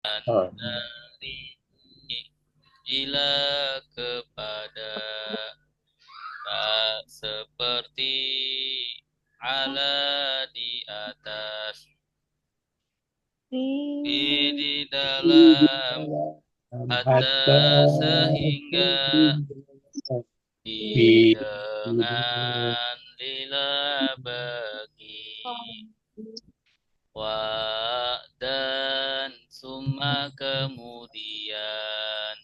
dari ila kepada tak seperti ala di atas di dalam hatta sehingga dengan lila bagi wa dan summa kemudian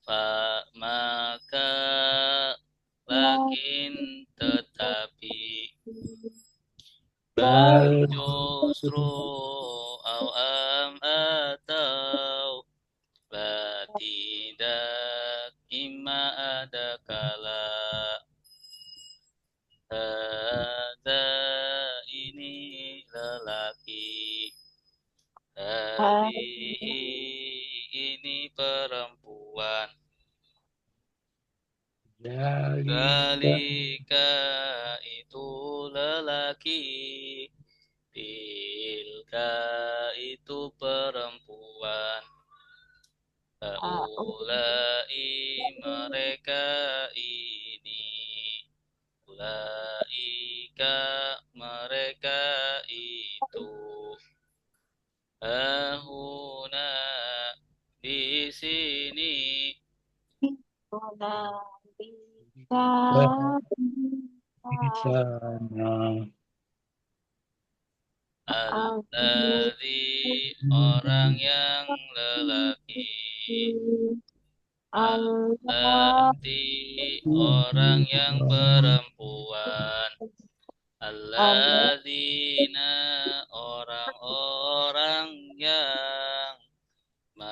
fa maka lakin tetapi bal justru atau tidak imma ada kala ada ini lelaki hadhihi ini perempuan galika itu lelaki tilka itu perempuan ulai mereka ini ulaika mereka itu ahuna di sini alladzi orang yang lelaki allati orang yang perempuan alladzina orang-orang yang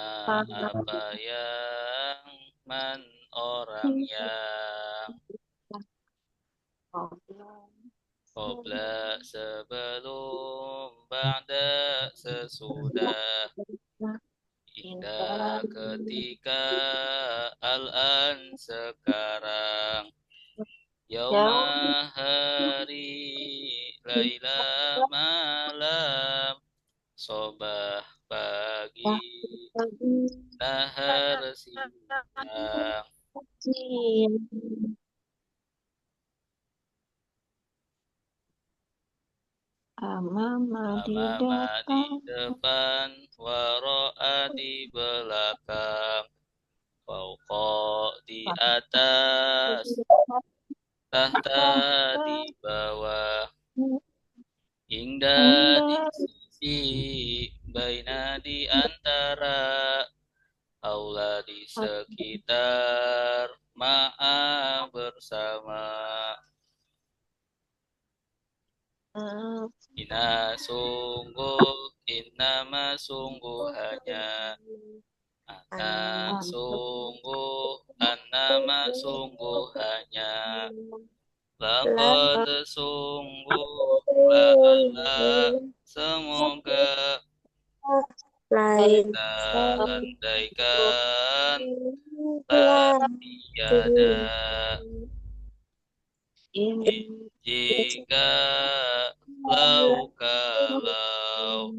apa yang man orang yang qabla sebelum ba'da sesudah indah ketika al-an sekarang yauma hari laila malam sobah pagi nahar siang amama di depan waro'a di belakang fauqa di atas tahta di bawah hingga di sisi baina di antara aula di sekitar ma'a bersama innama sungguh hanya annama sungguh hanya laqad sungguh la'alla semoga andaikan la tiada jika kalau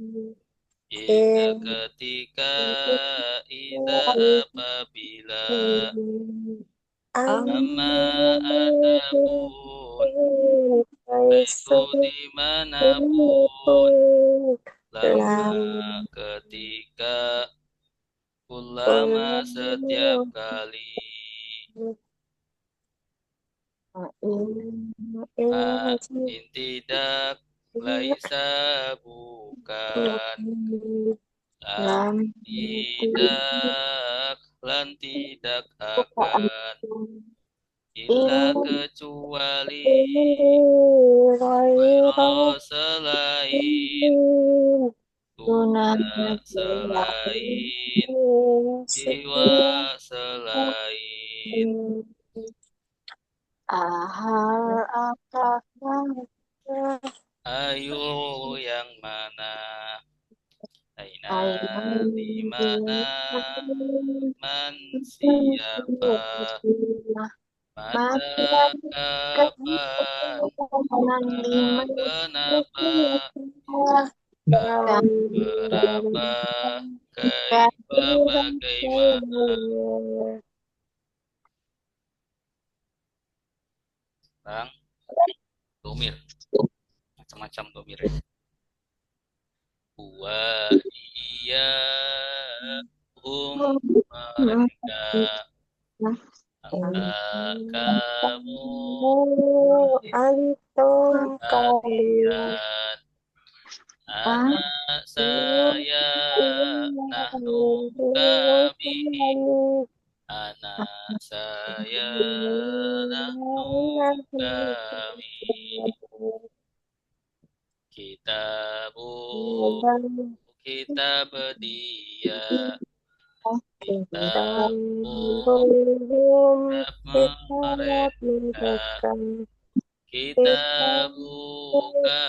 jika ketika ida apabila amma adapun itu dimanapun lama ketika ulama setiap kali tidak laisa bukan lan tidak akan illa kecuali selain selain jiwa selain ayu yang mana aina di mana man siapa mata kapan kenapa berapa, kaifa, bagaimana. Bang, domir, macam-macam domir. Wa iya mereka, anta kamu, Antum kalian kalian, anak saya, nahnu kami, anak saya, nahnu kami. Kitabu, kitab dia, kitabu, kitab mereka, kitabuka,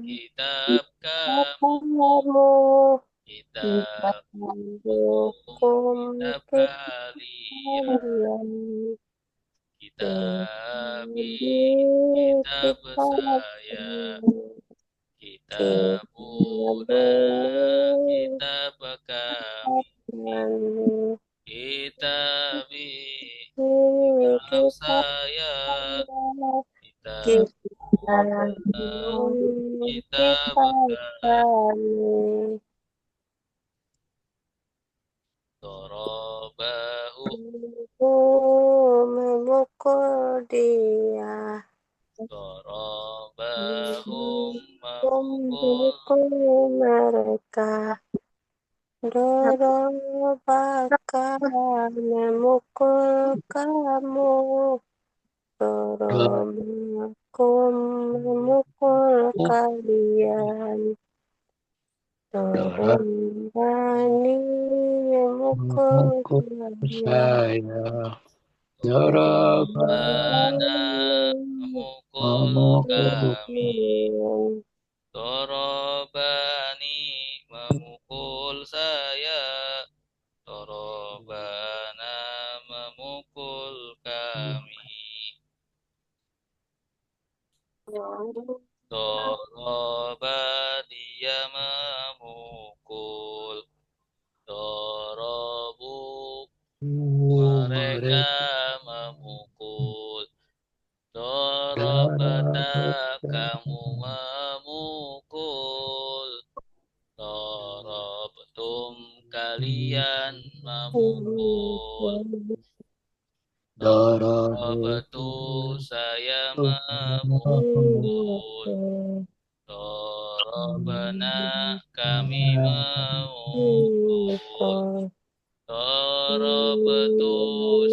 kitab kamu, kitab kitab kalian, kitabi, kitab saya, kitabuna, kitab kami, kitabi, kitab saya, kitabuna, kitab kami. Dorobahu, memukul dia, dorobahum, memukul mereka, dorobaka memukul kamu, dorobakum memukul kalian, dorobani memukul saya, Dorobana, memukul memukul kami. Dorobani, memukul saya. Dorobana, memukul kami. Doroba, dia memukul. Dorobu, mereka memukul. Dorobata, kamu memukul. Dorobtum, kalian memukul. Dorobtu, saya memukul. Dorobana, kami memukul. Dorobtu,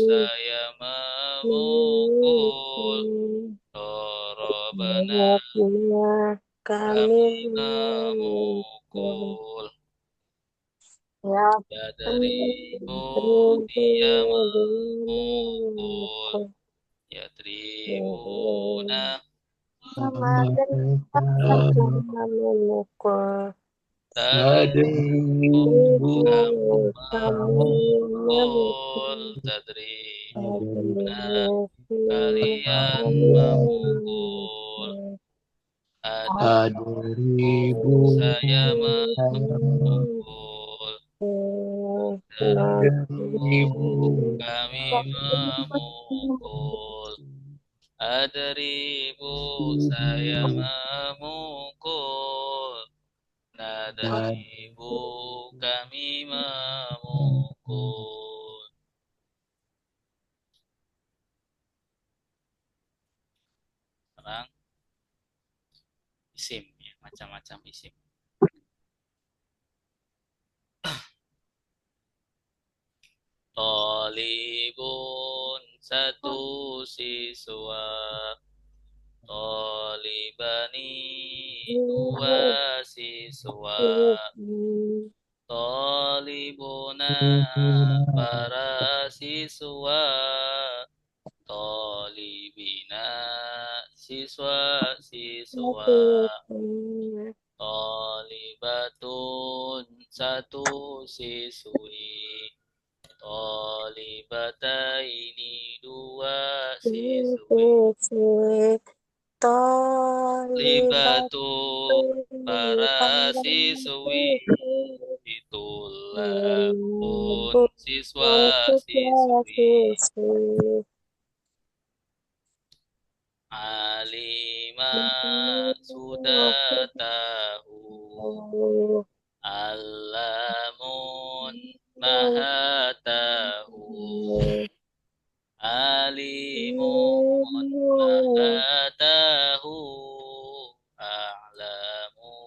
saya memukul. Dorobana, kami memukul. Yadribu, dia memukul. Yadribuna, tadribu, kamu memukul. Tadribuna, kalian memukul. Adribu, saya memukul. Adribu, kami memukul. Adribu, saya memukul. Nadribu, kami memukul. Sekarang isim ya, macam-macam isim. Tolibun, satu siswa. Tolibani, dua siswa. Tolibuna, para siswa. Tolibina, siswa-siswa. Tolibatun, satu siswi. Tolibataini, dua siswi. libatun para para siswi itulah pun siswa siswa-siswi siswa-siswi alima sudah tahu alamun maha tahu alimun maha tahu a'lamu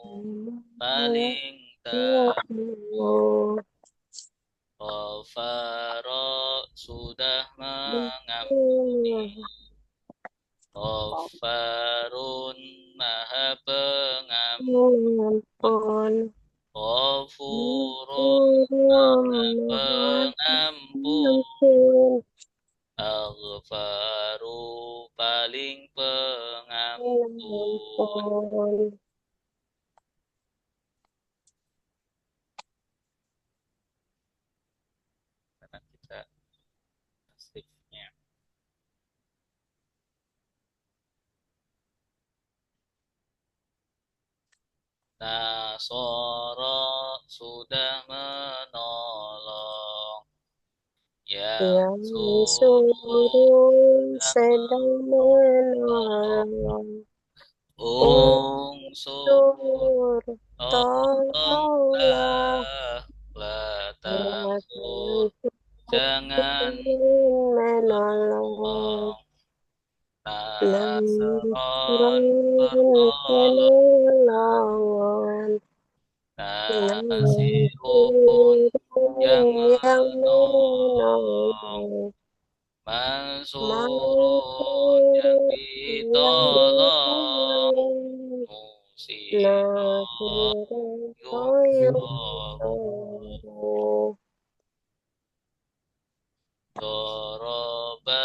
paling tahu Ghafara sudah mengampuni Ghafarun maha pengampun Ampun, Ghafurun maha pengampun ampun, Aghfaru paling pengampun. ampun. Karena kita tasdifnya. Nasara sudah menolong yang Yang suruh suruh sudah sedang menolong menolong. Unsur Unsur, tolonglah. tolonglah la takut Jangan jangan menolong. menolong Nasron Nasrun penolong penolongan. Nasirun yang Yang menolong menolong. Mansurun yang Mansur yang ditolong ditolong. Musirun Nasirun yusrohu yusrohu. Doroba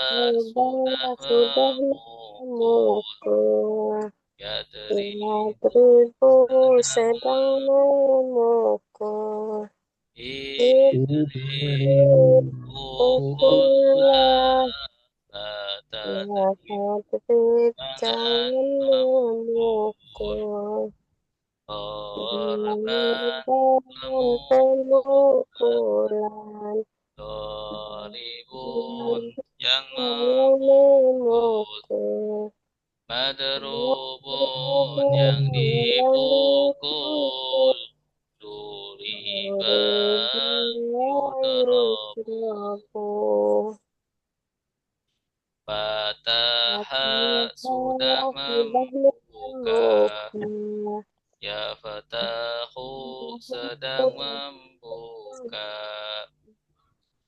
sudah Sudah memukul memukul. Ya Yadribu beribu sedang sedang memukul. Pukulah Pukulah. La Ya tadrib Tabrib jangan jangan memukul memukul. Dorban Dengan pemukulan pemukulan. Doribun yang Yang memukul memukul. Madrubun yang dipukul Duriba yudarabu Fataha sudah membuka Ya Fatahu sedang membuka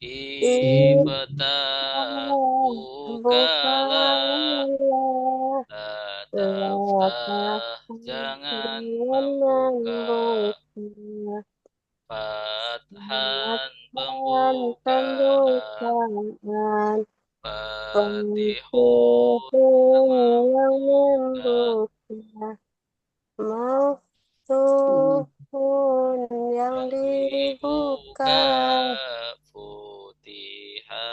Iftah bukalah Bukalah La lapak taftah jangan dengan membuka buka Fathan dan pembukaan pembukaan Fatihun yang Fatihun yang membuka membuka Maftuhun yang yang dibuka dibuka Futiha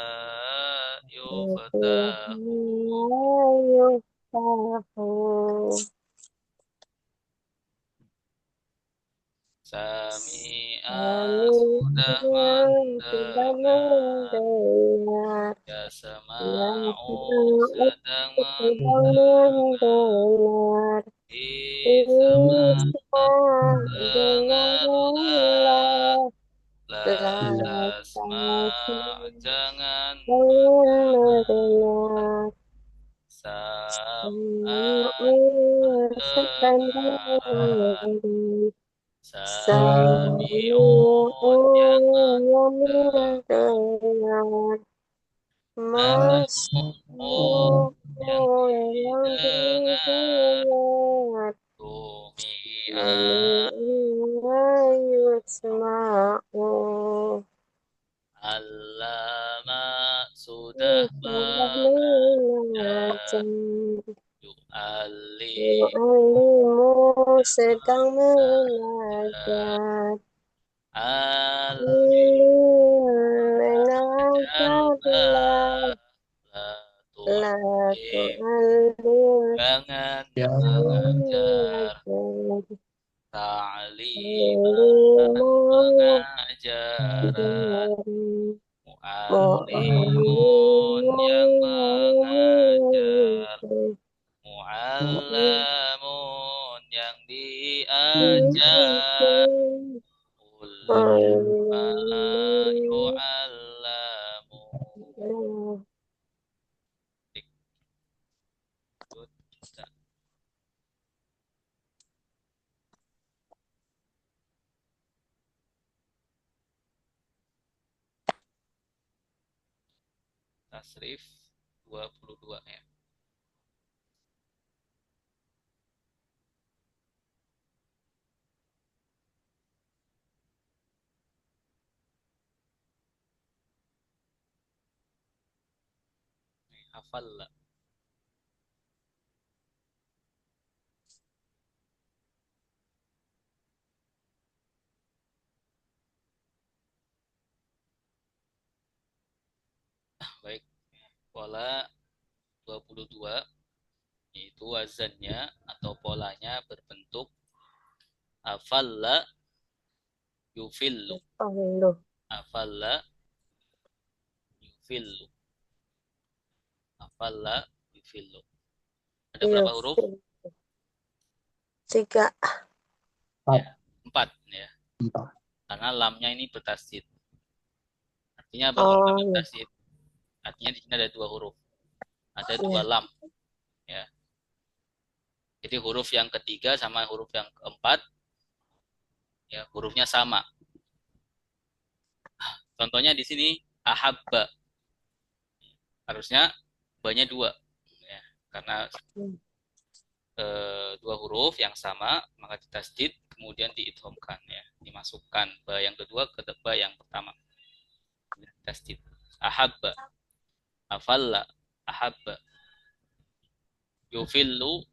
yuftahu Yuftahu Sami'a sudah Amin sudah mendengar mendengar Ya yang sema'u sedang sedang mendengar mendengar Isma' Isma dengarlah dengarlah La La tasma' jangan mendengar mendengar Sam'an Setan pendengaran Sami'un yang Sami'un yang mendengar mendengar Masmu'un yang Masmu'un yang didengar didengar Sumi'a Sami'un yusma'u Allama sudah Sudah mengajar mengajar Yu'allim Mu'allimu sedang mengajar mengajar Alim Alim ajarlah mengajarlah La La tu'allim Jangan Ya mengajar. mengajar Ta'liman pengajaran. Mu'allimun yang mengajar. Mu'allamun yang diajar. Kullu ma yu'allamu. Ikut kita. Tasrif 22 ya. Hafal lah. Baik. Pola 22 yaitu wazannya atau polanya berbentuk afalla yufillu. Afalla yufillu. Afalla yufillu. Ada berapa huruf? 3. Ya, 4 ya. 4. Karena lamnya ini bertasydid. Artinya apa kalau lam bertasydid? Artinya di sini ada 2 huruf. Ada 2 lam. Ya. Jadi huruf yang ketiga sama huruf yang keempat ya hurufnya sama. Contohnya di sini ahabba. Harusnya banyak 2 ya. Karena 2 huruf yang sama maka ditasydid kemudian diidghamkan ya, dimasukkan ba yang kedua ke ba yang pertama. Tasydid. Ahabba, afalla, ahabba. Yufillu,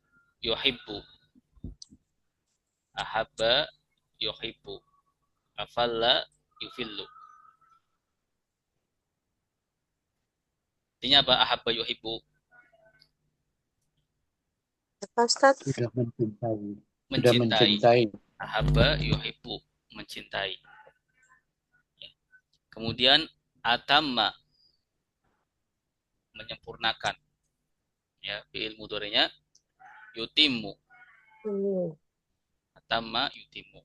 yuhibbu. Ahabba, yuhibbu. Afalla, yufillu. Artinya apa? Ahabba, yuhibbu. Ustaz? Sudah mencintai. Mencintai. Ahabba, yuhibbu. Mencintai. Kemudian atamma, menyempurnakan. Ya, fi'il mudhari'nya yutimmu. Atamma yutimmu.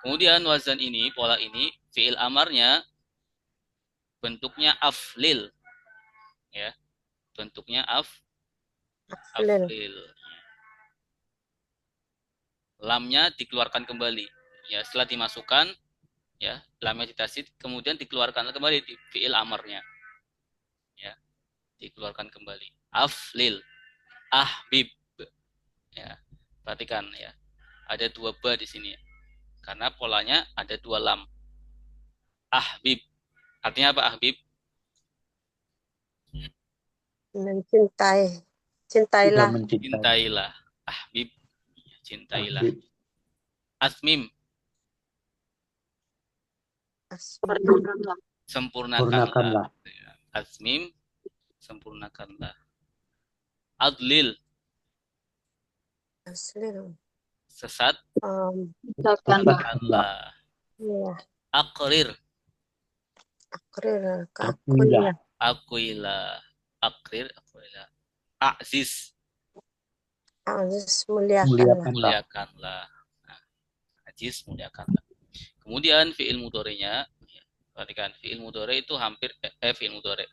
Kemudian wazan ini, pola ini, fi'il amarnya bentuknya aflil. Ya. Bentuknya aflil. Lamnya dikeluarkan kembali. Ya, setelah dimasukkan ya, lamnya ditasydid kemudian dikeluarkan kembali di fi'il amarnya. Ya. Dikeluarkan kembali. Aflil. Ahbib. Ya. Perhatikan ya. Ada 2 ba di sini. Karena polanya ada 2 lam. Ahbib. Artinya apa ahbib? Mencintai. Cintailah. Cintailah. Ahbib. Cintailah. Asmim. Sempurnakanlah. Asmim. Sempurnakanlah. Adlil. Sesat. Sesatkanlah. Akrir. Akuilah. Akrir. Akuilah. Aziz. Muliakanlah. Nah, aziz, muliakanlah. Kemudian fi'il mudhari'nya, perhatikan fi'il mudhari' itu hampir fi'il mudhari'.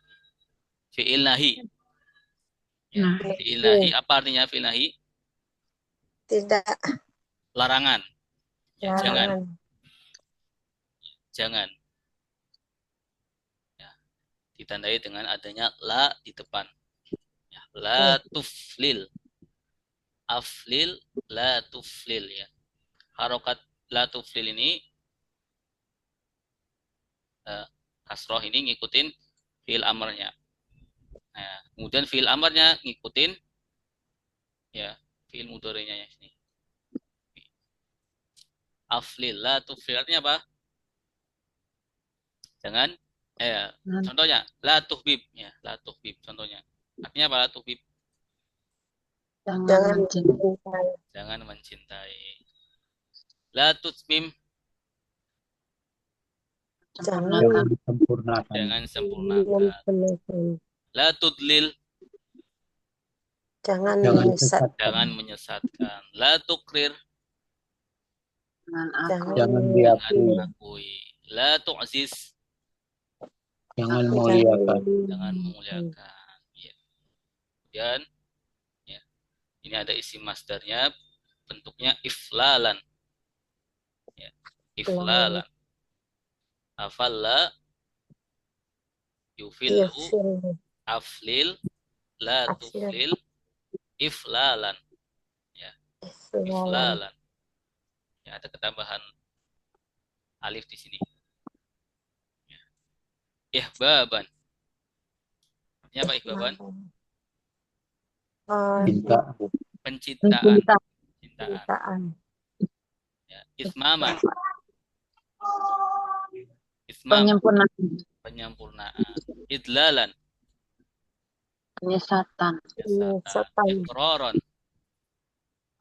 Fi'il nahi. Ya, fi'il nahi apa artinya fi'il nahi? Tidak. Larangan. Ya, Larangan. Jangan. Ya, ditandai dengan adanya la di depan. Ya, la tuflil. Aflil, la tuflil ya. Harokat la tuflil ini kasroh ini ngikutin fi'il amarnya. Nah, kemudian fi'il amarnya ngikutin ya fi'il mudhari'nya ya sini. Aflil, la tuflil artinya apa? Jangan contohnya la tuhbib ya, la tuhbib contohnya. Artinya apa? Tubib. Jangan Jangan mencintai. mencintai. Jangan mencintai. La tutmim. Jangan Jangan disempurnakan. Jangan sempurnakan. menyempurnakan. La tudlil. Jangan Jangan menyesatkan. sesatkan. Jangan menyesatkan. La tukrir. Jangan aku. Jangan Jangan Jangan diakui. mengakui. La tu'ziz. Jangan Aku. muliakan. Jangan memuliakan. Ya. Kemudian ya, ini ada isi masdarnya, bentuknya iflalan. Ya. Iflalan. Afalla yufillu Yufil. aflil la Aflil. tuflil iflalan. Ya, Iflalan. iflalan. Ya, ada ketambahan alif di sini. Ya. Ihbaban. Artinya apa ihbaban? Cinta. Pencintaan. Cinta. Cintaan. Cintaan. Ya. Ismaman. Ismam. Penyempurnaan. Penyempurnaan. Idlalan. Penyesatan. Kesatan. Iqraran.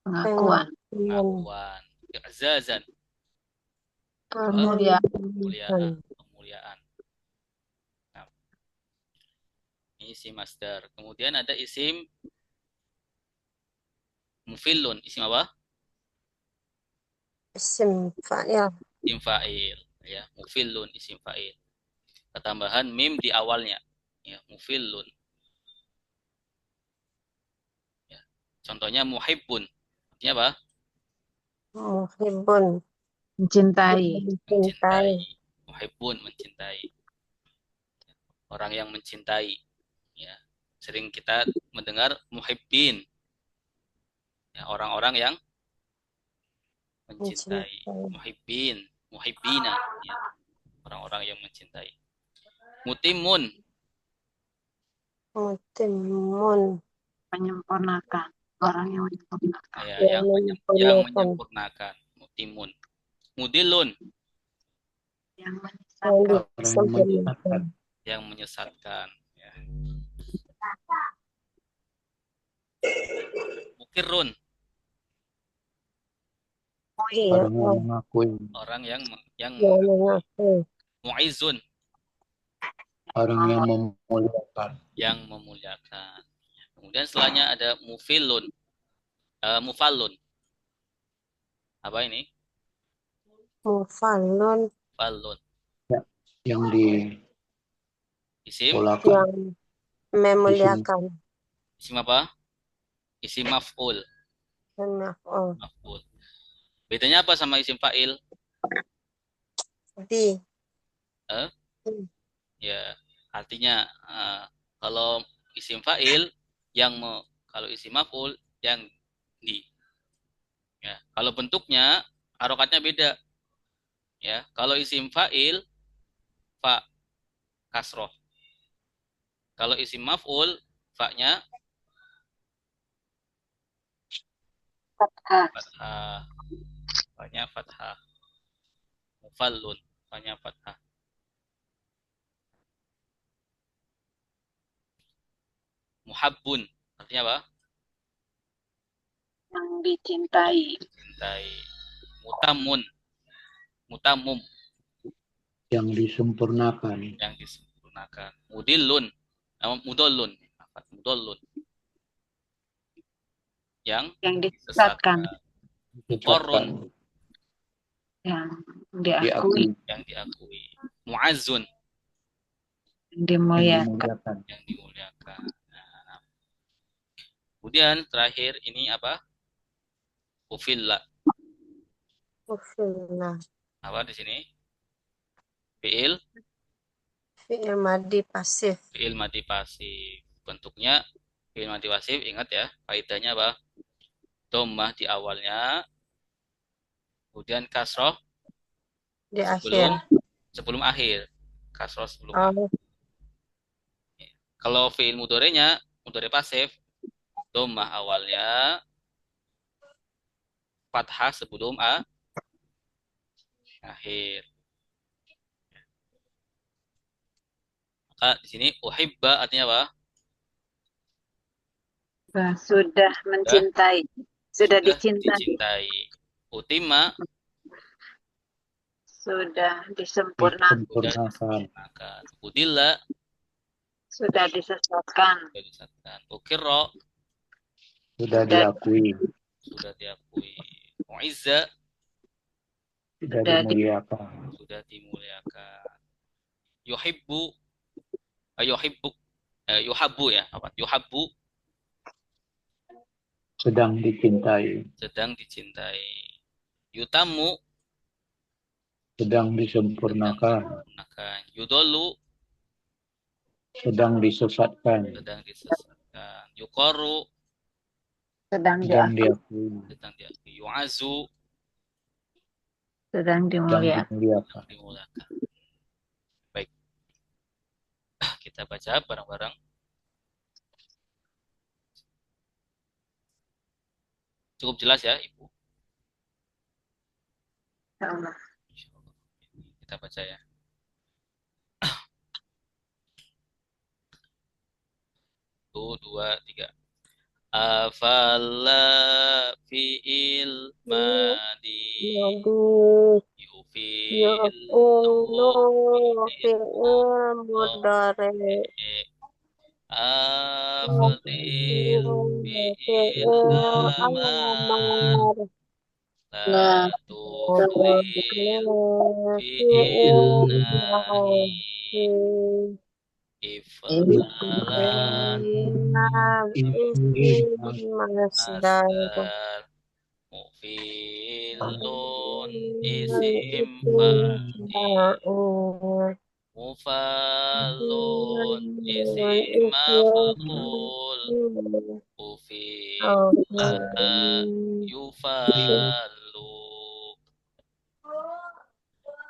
Pengakuan. Pengakuan. I'zazan. Kemuliaan. Kemuliaan. Kemuliaan. Nah, ini isim masdar. Kemudian ada isim mufillun. Isim apa? Isim fa'il. Isim fa'il. Ya, mufillun isim fa'il. Ketambahan mim di awalnya. Ya, mufillun. Ya. Contohnya muhibbun. Artinya apa? Muhibbun. Mencintai. Mencintai. Muhibbun mencintai. Orang yang mencintai. Ya. Sering kita mendengar muhibbin. Ya, orang-orang yang mencintai. Muhibbin, muhibbina. Ya. Orang-orang yang mencintai. Mutimun. Mutimun. Menyempurnakan. Orang yang menyempurnakan. Ya, Yang yang menyempurnakan. menyempurnakan. Mutimun. Mudilun. Yang Yang menyesatkan. Orang yang disempurnakan. Yang menyesatkan. Ya. Mukirun. Iya, Orang yang mengakui. Orang yang yang mengaku. mu'izun. Orang yang memuliakan. Yang memuliakan. Kemudian setelahnya ada mufilun. Mufallun. Apa ini? Mufallun. Mufallun. Yang Isim. dimulakan. Yang memuliakan. Isim apa? Isim maf'ul. Maf'ul. Maf'ul. Bedanya apa sama isim fa'il? Di. Ya, artinya kalau isim fa'il kalau isim maf'ul yang di. Ya, kalau bentuknya harokatnya beda. Ya, kalau isim fa'il fa kasroh. Kalau isim maf'ul fa-nya Fathah. fathah. Fa-nya fathah. Mufallun, fa-nya fathah. Muhabbun, artinya apa? Yang dicintai. Cintai. Mutamun, mutamum, Yang disempurnakan. yang disempurnakan. Mudillun, mudollun, mudollun, yang Yang disesatkan. Muqarrun, Yang diakui. yang diakui. Mu'azzun, Yang dimuliakan. Dimuliakan. yang dimuliakan. Nah, kemudian terakhir ini apa? Ufilla. Ufillah. Apa di sini? Fi'il Fi'il madi pasif. fi'il madi pasif. Bentuknya fi'il madi pasif, ingat ya, faedahnya apa? Dhammah di awalnya, kemudian kasroh Di sebelum akhir. sebelum akhir. Kasroh sebelum Oh, akhir. Kalau fi'il mudhari'nya, mudhari pasif, dhammah awalnya, fathah sebelum akhir. Maka di sini uhibba artinya apa? Sudah mencintai. Sudah dicintai. dicintai. Utima Sudah disempurnakan. Disempurnakan. Udilla Sudah disesatkan. Ukirro Sudah diakui. Mu'izza Sudah dimuliakan. Yuhibbu yuhabbu ya apa? Yuhabbu Sedang dicintai. Yutamu Sedang disempurnakan. Yudolu Sedang disesatkan. Yuqaru Sedang Sedang diakui. diakui. Yu'azu Sedang Sedang dimuliakan. dimuliakan. Baik, kita baca bareng-bareng. Cukup jelas ya, Ibu? Insyaallah. Kita baca ya. 1, 2, 3. Afalla fi'il madi Yu'ulu fi'il mudhari. Afdil fi'il amar La tufdil fi'il nahi If'alan masdar Mu'filun isim fa'il Mufalun isim maf'ul Ufila yufalu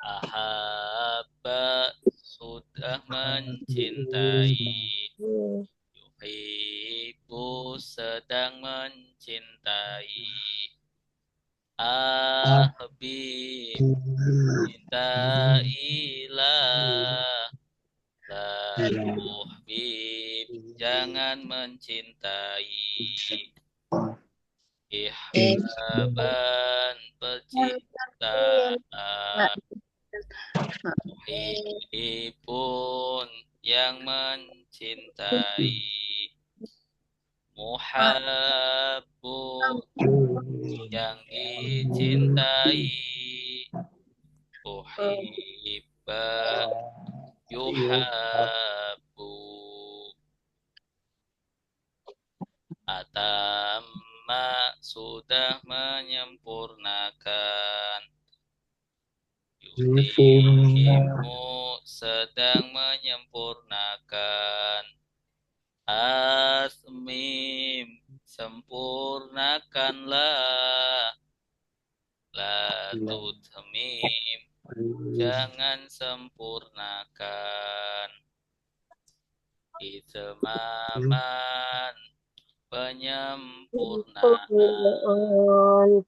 Ahabba sudah mencintai Yuhibbu sedang mencintai Ahbib cintailah La tuhbib jangan mencintai Ihsaban percintaan Muhibbun yang mencintai Muhabbun yang dicintai Uhibba yuhabbu Atamma sudah menyempurnakan Yutimu sedang menyempurnakan Asmim sempurnakanlah La tutmim jangan sempurnakan Itmaman penyempurnaan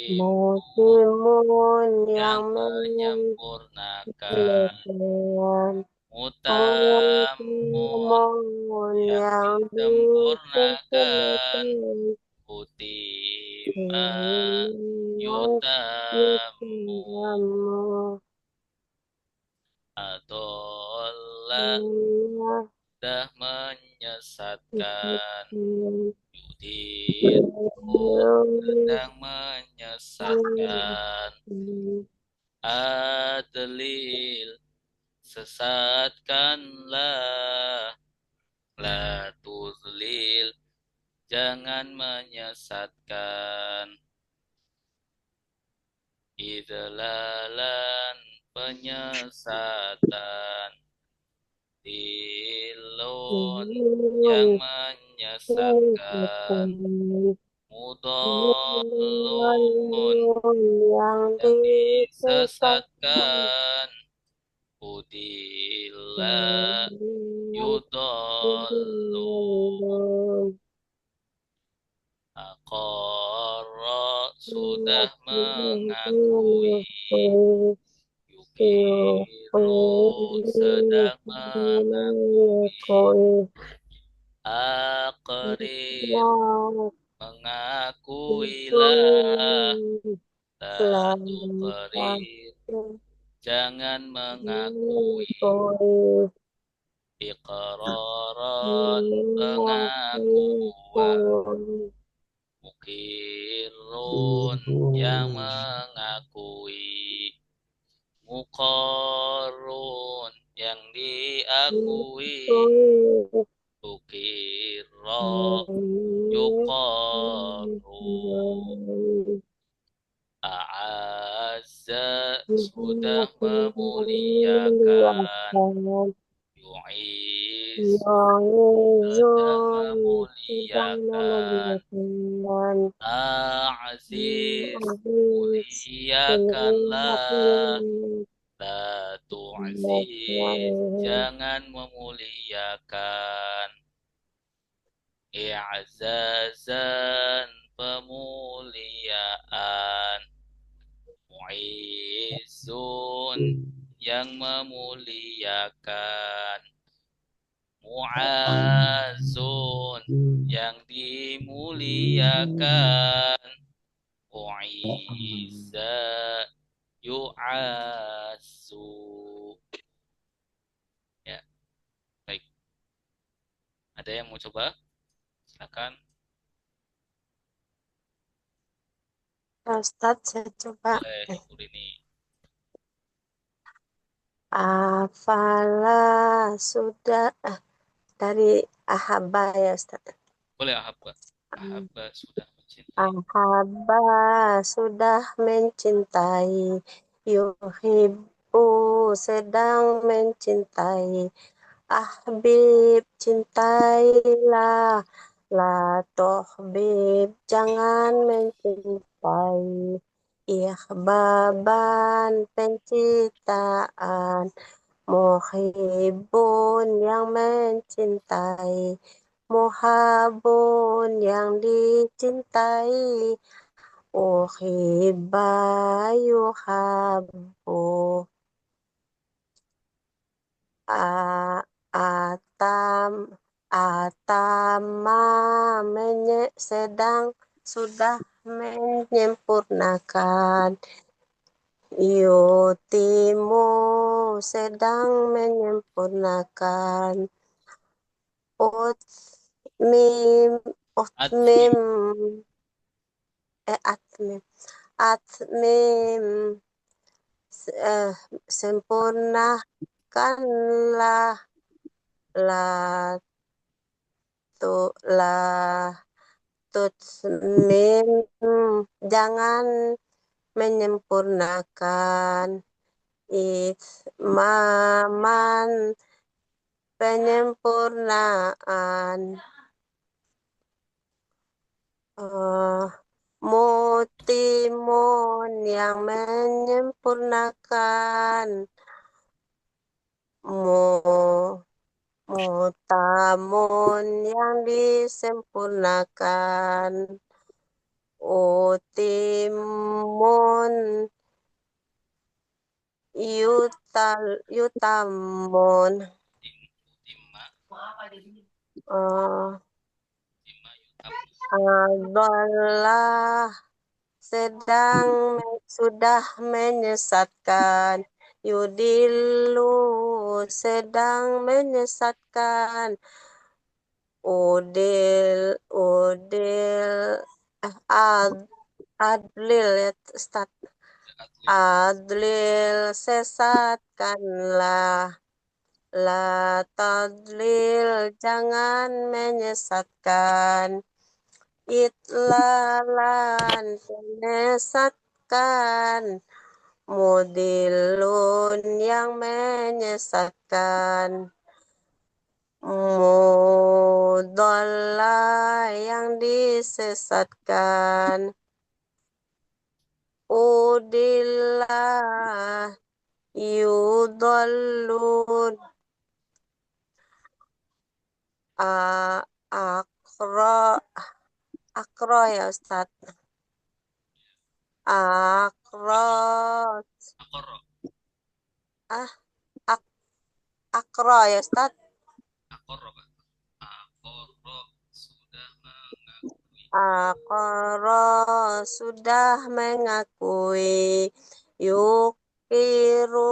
Mutimun yang yang menyempurnakan Mutamun yang disempurnakan Utima yutamu Adolla sudah menyesatkan Yudiru sedang menyesatkan Adlil sesatkanlah La tuzlil jangan menyesatkan Idlalan penyesatan Dilun yang menyesatkan Mudallun yang disesatkan Udilla yudallu Aqarra sudah mengakui Yukiru sedang mengakui Aqrir, Yang mengakuilah. La Selamat tuqrir, jangan mengakui. Boleh Iqraran, pengakuan. Mukirun, yang mengakui. Muqarrun, yang diakui. Ukirra, yuqarru. A'azza, sudah memuliakan. Yu'izzu, sudah memuliakan. A'aziz, muliakanlah. La tu'aziz, jangan memuliakan. I'zazan, pemuliaan. Mu'izzun, yang memuliakan. Mu'azzun, yang dimuliakan. Mu'izza, yu'assu. Ya, baik. Ada yang mau coba? Silakan. Ustaz, saya coba. Boleh, Ibu Rini. Afala sudah dari Ahaba ya Ustaz. Boleh Ahabba. Ahabba sudah mencintai. Ahaba sudah mencintai. Yuhibbu sedang mencintai. Ahbib cintailah. La tohbib jangan mencintai. Ihbaban pencitaan. Muhibun yang mencintai. Muhabun yang dicintai. Uhibba yuhabbu. Atam atama sedang sudah menyempurnakan. Yutimu sedang menyempurnakan. Utmim Atmim. Atmim Atmim sempurnakanlah la tutmim jangan menyempurnakan. Itmaman penyempurnaan. Mutimun yang menyempurnakan. Mutamun yang disempurnakan. Utimun yutamun. Timma. Timma Allah sudah menyesatkan. Yudilu sedang menyesatkan. Adlil ya Ustaz. Adlil sesatkanlah. La tadlil jangan menyesatkan. Itlalan menyesatkan. Mudilun yang menyesatkan. Mudalla yang disesatkan. Udillah yudallun. Akro ya Ustaz. Akro Akoro. akro ya Ustaz. Akoro, Pak. Akoro. Aqra sudah mengakui. Yukiru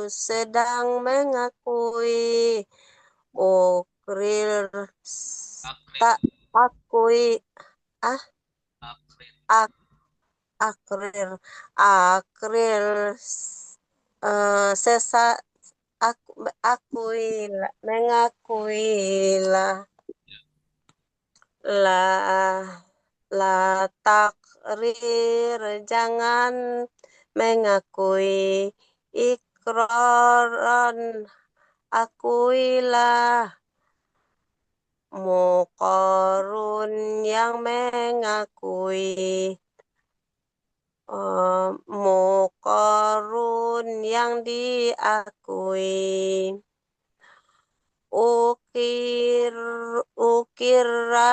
sedang mengakui. Ukril tak akui. Ah, ak akrir. Akril sesa akuilah, mengakuilah. La takrir jangan mengakui. Ikroran akuilah. Muqarun yang mengakui. Muqarun yang diakui. Ukirra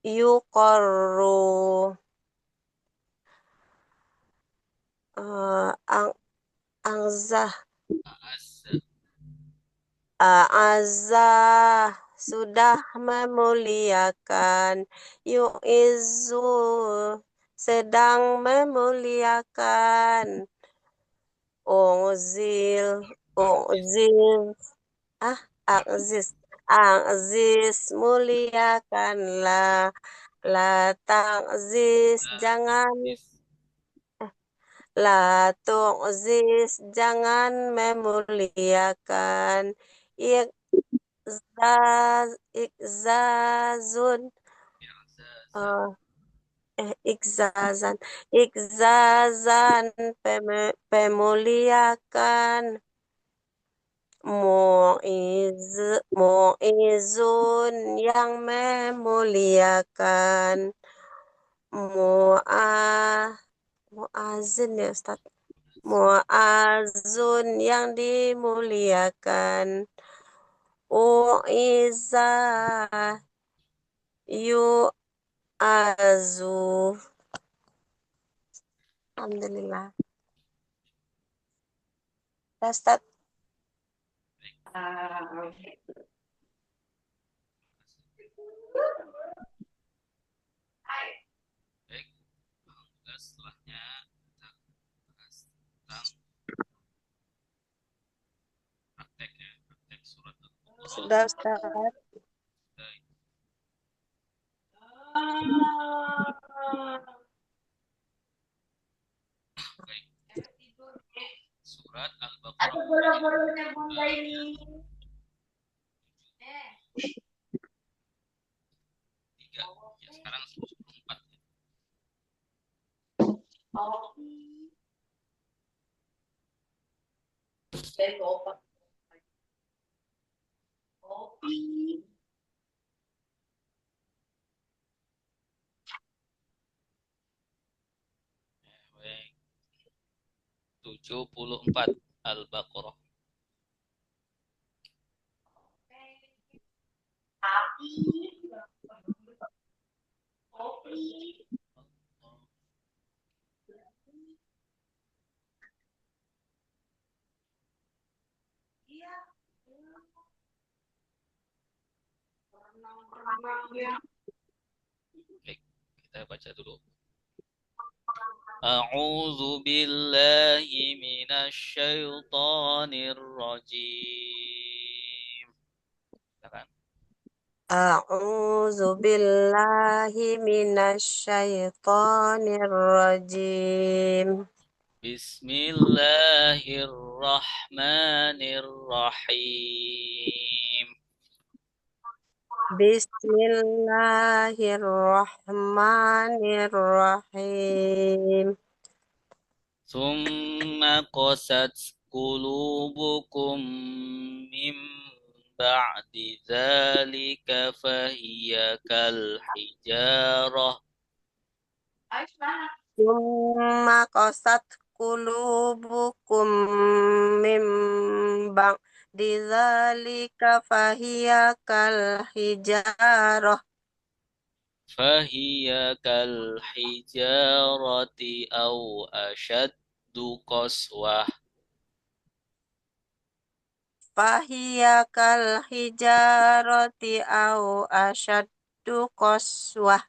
yuqarru. Angzah Azza sudah memuliakan. Yu'izzu sedang memuliakan. Ungzil Aziz muliakanlah. La ta'ziz jangan. La tu'ziz jangan memuliakan. Ikzazun ikzazan pemuliakan. Mu'izun yang memuliakan. Mu'azin ya Ustaz. Mu'azun yang dimuliakan. U'iza yu'azu. Alhamdulillah. Ya, Ustaz. Baik, setelahnya kita bahas tentang praktek ya, praktek surat Al-Baqarah. Sudah, Ustaz. Baik. Baik. Surat Al-Baqarah tiga. Ya, sekarang 4 ya. Baik. 74 Al-Baqarah. Baik, kita baca dulu. A'udzu billahi minasy syaithanir rajim. Silakan. A'udzu billahi minasyaitonir rajim. Bismillahirrahmanirrahim. Bismillahirrahmanirrahim. Summa qasat qulubukum min ba'di dzalika fahiya kal hijarah. Summa qasat qulubukum min ba'di dzalika fahiya kal hijarah. Fahiya kal hijarati aw ashaddu qaswah. Fahiya kal hijarati au asyaddu asyaddu qaswah.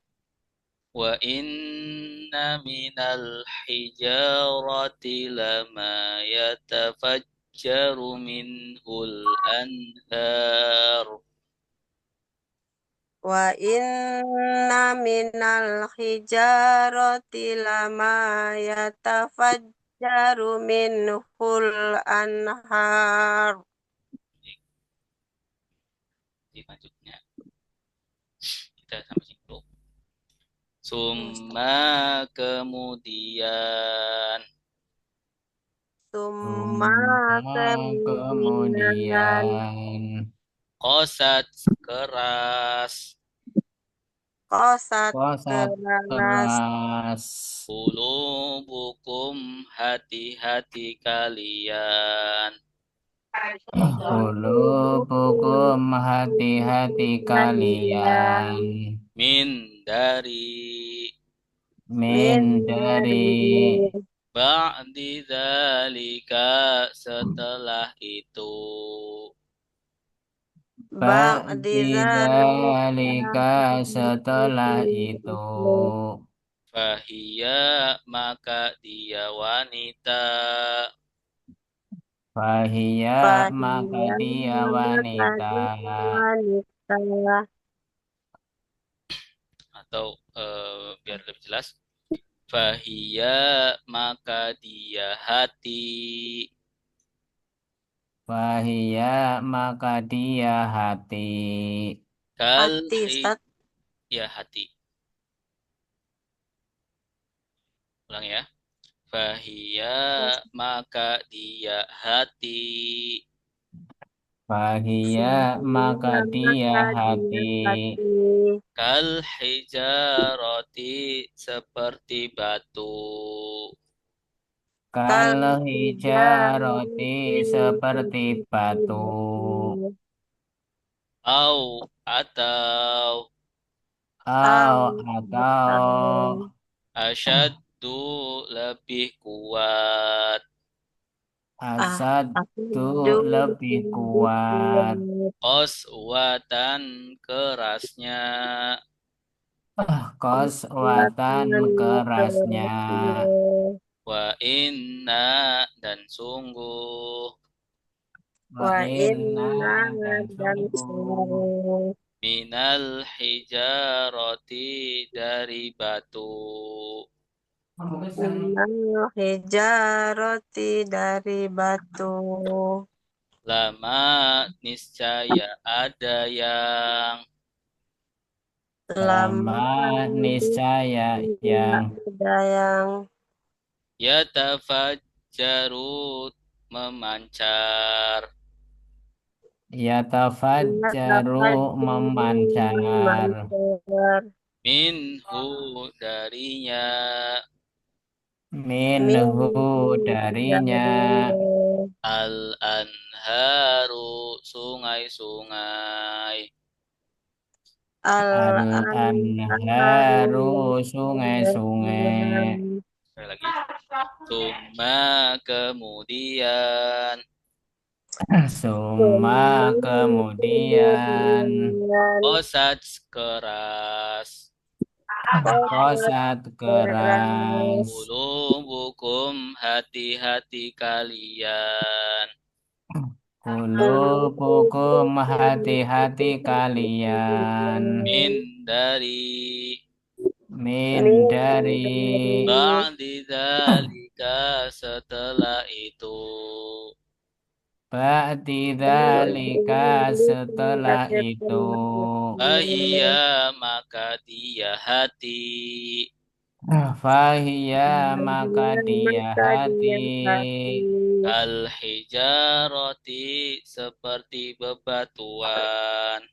Wa inna minal hijarati lama yatafajjaru minhul anhar. Wa inna minal hijarati lama yatafajjaru minhul anhar. Selanjutnya kita sampai situ. Summa kemudian Summa kemudian kemudian qasat keras qasat qasat keras keras qulubukum hati-hati kalian qulubukum hati-hati kalian min dari min dari ba'di dzalika setelah itu ba'di dzalika setelah itu fahiya maka dia wanita fahiya maka dia wanita atau biar lebih jelas fahiya maka dia hati fahiya maka dia hati kal hati Ustaz. ya hati ulang ya fahiya maka dia hati fahiya maka dia hati kal hijarati seperti batu kal hijarati seperti batu au atau atau asyaddu lebih kuat asadu lebih kuat qaswatan kerasnya qaswatan kerasnya wa inna dan sungguh Wa inna inna dan sungguh minal hijarati dari batu minal hijarati dari batu lama niscaya ada yang lama niscaya yang ada yang yatafajjaru memancar yatafajjaru memancar minhu darinya minhu darinya al-anharu sungai-sungai al-anharu sungai-sungai sekali lagi summa kemudian summa kemudian qasat keras qasat keras qulubukum hati-hati kalian qulubukum hati-hati kalian min dari ba'di dzalika setelah itu ba'di dzalika setelah itu fahiya maka dia hati fahiya maka dia hati kal hijarati seperti bebatuan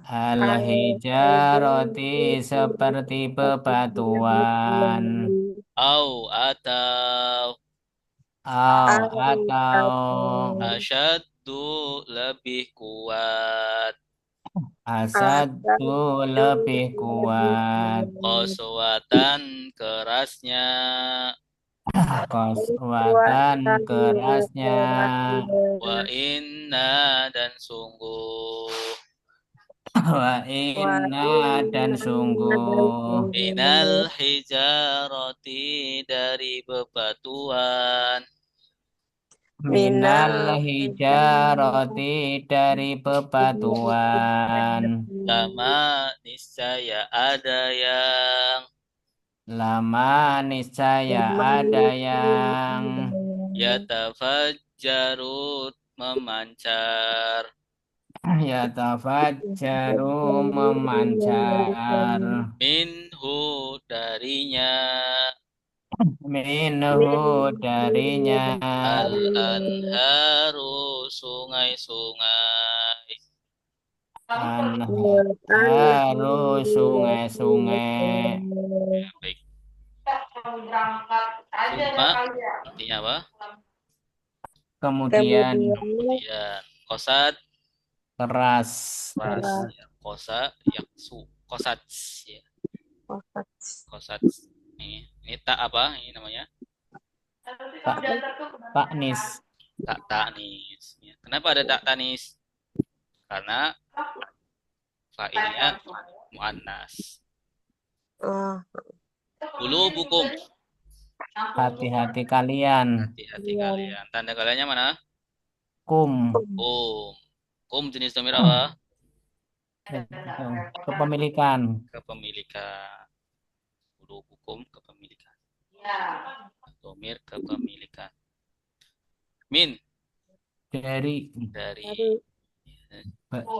al-hijarati seperti bebatuan au atau asyaddu lebih kuat asadu lebih kuat qaswatan kerasnya qaswatan kerasnya wa inna dan sungguh Wa Wa inna dan inna dan sungguh minal sungguh hijarati dari bebatuan minal minal hijarati dari bebatuan lama niscaya ada yang lama niscaya ada yang yatafajjarut memancar yatafajjaru memancar minhu darinya minhu darinya al-anharu sungai-sungai. anharu sungai-sungai. Baik. Summa artinya apa? Kemudian Kemudian kosat keras ras ya. Kosa yaksu kosat ya. Kosat ini tak apa ini namanya taknis tak tanis ya. Kenapa ada tak tanis? Karena fa'ilnya muannas. Qulubukum hati-hati kalian hati-hati kalian. Tanda kaliannya mana? kum Kum jenis domir apa? kepemilikan Kepemilikan. Qulubukum kepemilikan. Domir kepemilikan. Min dari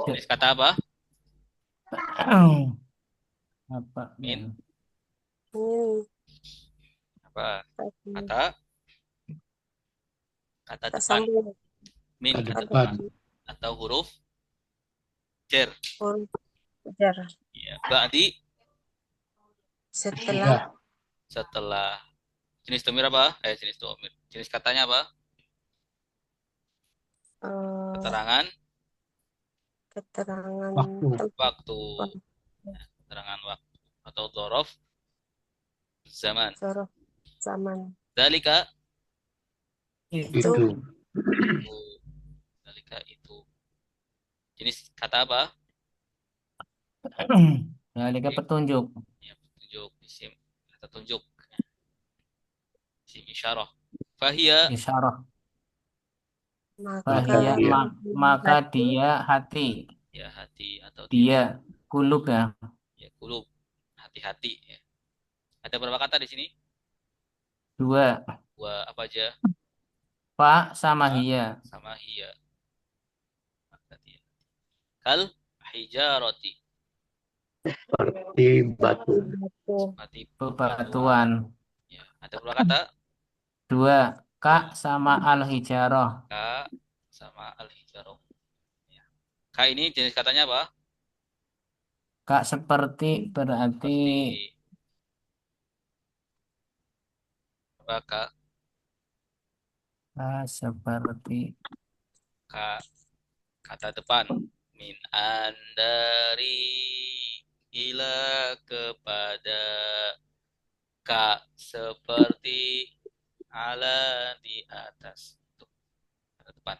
jenis kata apa? apa Min apa? Kata depan. Min Kata kata depan. depan atau huruf jar. jar Ya, ba'di setelah setelah jenis domir apa? Jenis domir. Jenis katanya apa? Keterangan Waktu. waktu. Ya, keterangan waktu atau dzaraf zaman. zaman Dalika Itu. Dalika itu. Jenis kata apa? dari petunjuk Ya, petunjuk isim kata tunjuk. Isim isyarah. Fahia isyarah maka maka dia hati ya hati atau dia kulub ya ya kulub hati-hati ya. Ada berapa kata di sini? dua Apa aja? pak sama hiya Sama hiya. Kal hijarati. Seperti batu. Seperti bebatuan Ya, ada berapa kata? dua kak sama al hijarah Ka sama al hijarah. Ya. Ka ini jenis katanya apa? kak seperti berarti Seperti apa ka? seperti Ka kata depan. Min andari ila kepada ka seperti ala di atas. Itu kata depan.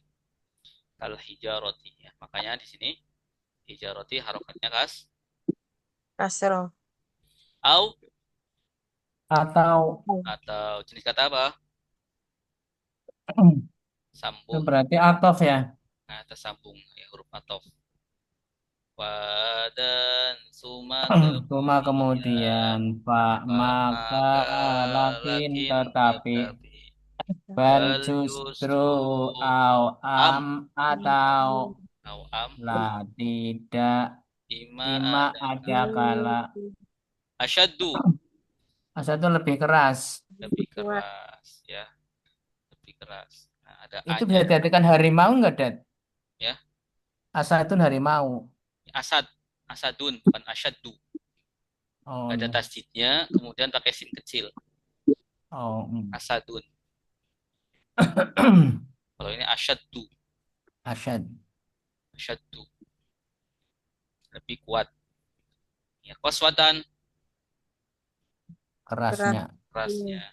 Kal hijarati ya. Makanya di sini hijarati harokatnya kasroh au atau atau jenis kata apa? Sambung. berarti atof ya Nah, tersambung ya, huruf atof. Dan suma cuma kemudian pak maka lakin tetapi bal justru au am atau lah tidak ima ada kala asyaddu asa itu lebih keras lebih keras ya, lebih keras. Nah, ada itu A-nya. bisa diartikan harimau enggak Dad? Ya. Asa itu harimau Asadun bukan asyaddu. oh Ada iya. tasdidnya kemudian pakai sin kecil. Asadun. Kalau ini asyaddu lebih kuat ya. Qaswatan kerasnya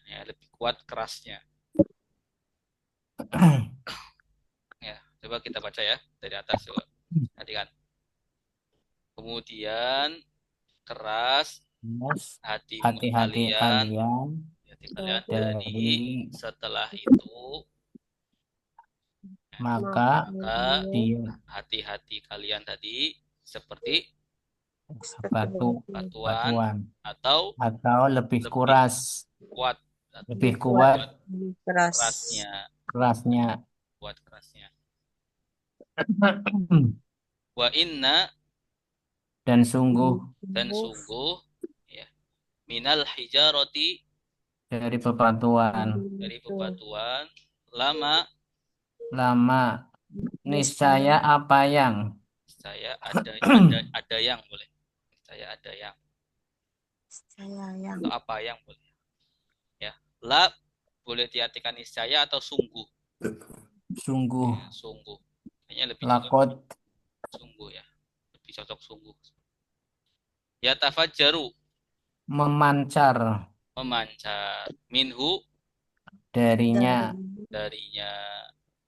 ya, lebih kuat kerasnya ya. Coba kita baca ya dari atas coba. Tadi kan Kemudian keras Yes. hati Hati-hati kalian, kalian hati kalian Dari dari dari setelah itu, maka maka dia hati-hati kalian tadi seperti batu batuan batuan atau atau lebih lebih kuras, kuat, lebih kuat, kuat lebih keras. kerasnya, kerasnya. kuat kerasnya. Wa inna, Dan sungguh dan sungguh, ya, minal hijaroti, dari bebatuan dari bebatuan, lama, lama niscaya apa yang saya ada yang boleh, saya ada yang Saya yang atau apa yang boleh, ya. La boleh diartikan niscaya atau sungguh, sungguh ya, sungguh. Kayaknya lebih cocok lakot sungguh, ya, lebih cocok sungguh. Ya tafajjaru, memancar memancar, minhu, darinya darinya,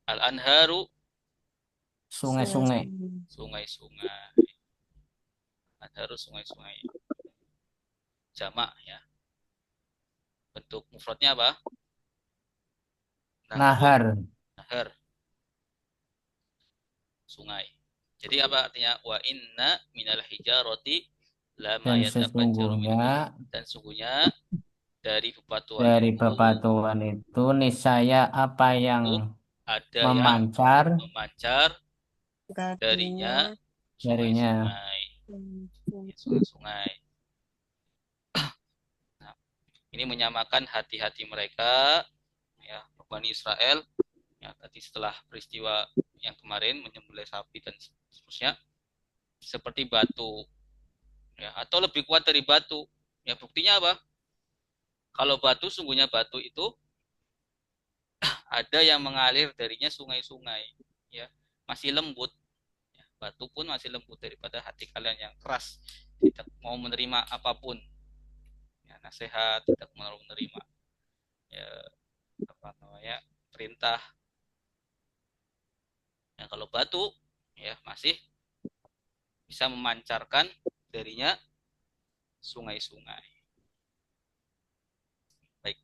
al anharu, sungai-sungai. sungai-sungai, anharu sungai-sungai, jamak, ya. Bentuk mufradnya apa? Nahrun, Nahar nahar, sungai. Jadi apa artinya? Wa inna minal hijarati lama dan yatafajjaru minhu, sesungguhnya dan sungguhnya dari bebatuan dari itu bebatuan itu niscaya apa yang ada yang memancar memancar darinya darinya darinya. sungai-sungai, ya, sungai-sungai. Nah, ini menyamakan hati-hati mereka, ya, Bani Israel, ya, tadi setelah peristiwa yang kemarin menyembelih sapi dan seterusnya, seperti batu, ya, atau lebih kuat dari batu. Ya, buktinya apa? Kalau batu, sungguhnya batu itu ada yang mengalir darinya sungai-sungai, ya, masih lembut. Ya, batu pun masih lembut daripada hati kalian yang keras, tidak mau menerima apapun, ya, nasihat, tidak mau menerima, ya, apa namanya, perintah. Ya, kalau batu, ya, masih bisa memancarkan darinya sungai-sungai. Baik,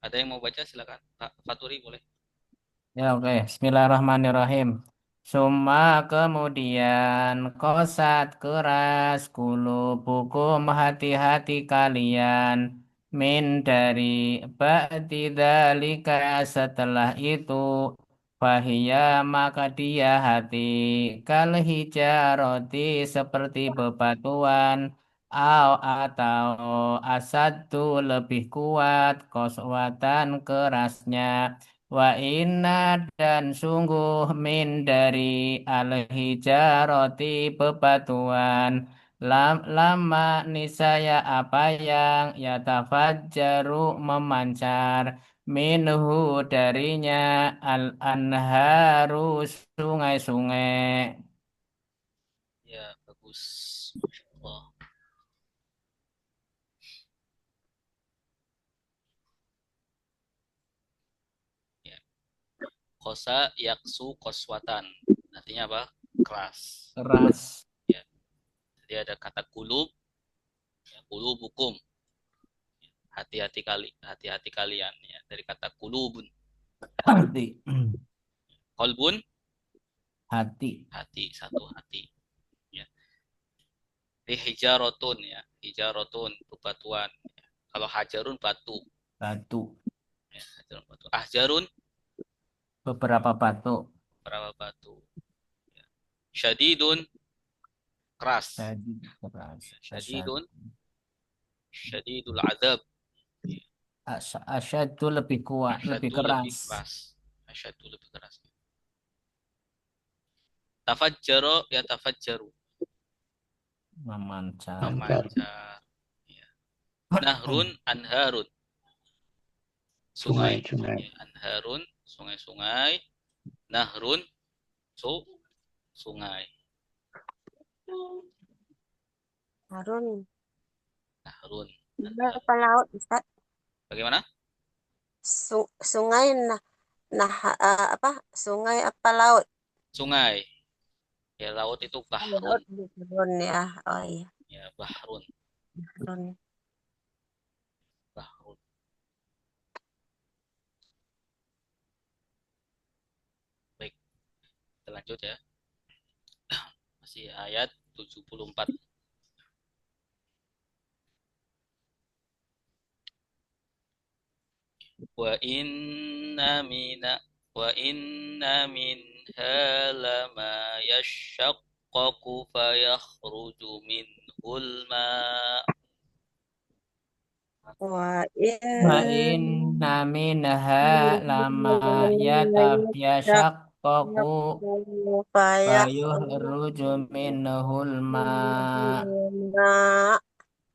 ada yang mau baca silakan, Pak Faturi boleh. Ya oke, Bismillahirrahmanirrahim. Summa kemudian kosat keras kulubukum hati-hati kalian min dari ba'di dzalika setelah itu fahia maka dia hati kal hijaroti seperti bebatuan atau asadu lebih kuat koswatan kerasnya. Wa inna dan sungguh min dari al-hijaroti bebatuan lama nisaya apa yang yatafajjaru memancar minhu darinya al-anharu sungai-sungai. Ya, bagus. Masya Allah. Ya. Kosa yaksu koswatan. Artinya apa? Keras. Keras Ya. Jadi ada kata kulub, ya, kulubukum. Hati-hati kalian, ya, dari kata kulubun. hati Kolbun, hati hati, satu hati. Ya. Hijarotun, ya, hijarotun, bebatuan. Ya. Kalau hajarun batu, batu ya, hajarun batu. Ahjarun beberapa batu berapa batu. Ya. Syadidun, keras. jadi keras Syadidun, syadidul azab. Ya. asyadu lebih kuat lebih Asyadu lebih keras keras. Asyadu lebih keras. Tafajjaro ya tafajjaru. memancar Memancar. Ya. Nahrun anharun. Sungai. Sungai-sungai. Ya, anharun, sungai-sungai. Nahrun, sungai. Harun. Nahrun. Sungai apa laut, Ustaz? Bagaimana? Sungai apa? Sungai apa laut? Sungai. Ya, laut itu Laut bahrun. bahrun ya. Oh iya, Ya, bahrun. bahrun. Bahrun. Baik, kita lanjut ya. Masih ayat 74. Wa inna mina wa inna minha lama yashaqqaqu fayakhruju minhul ma' Wa Wa in inna minha lama yashaqqaqu payah fayuhruju minhul ma'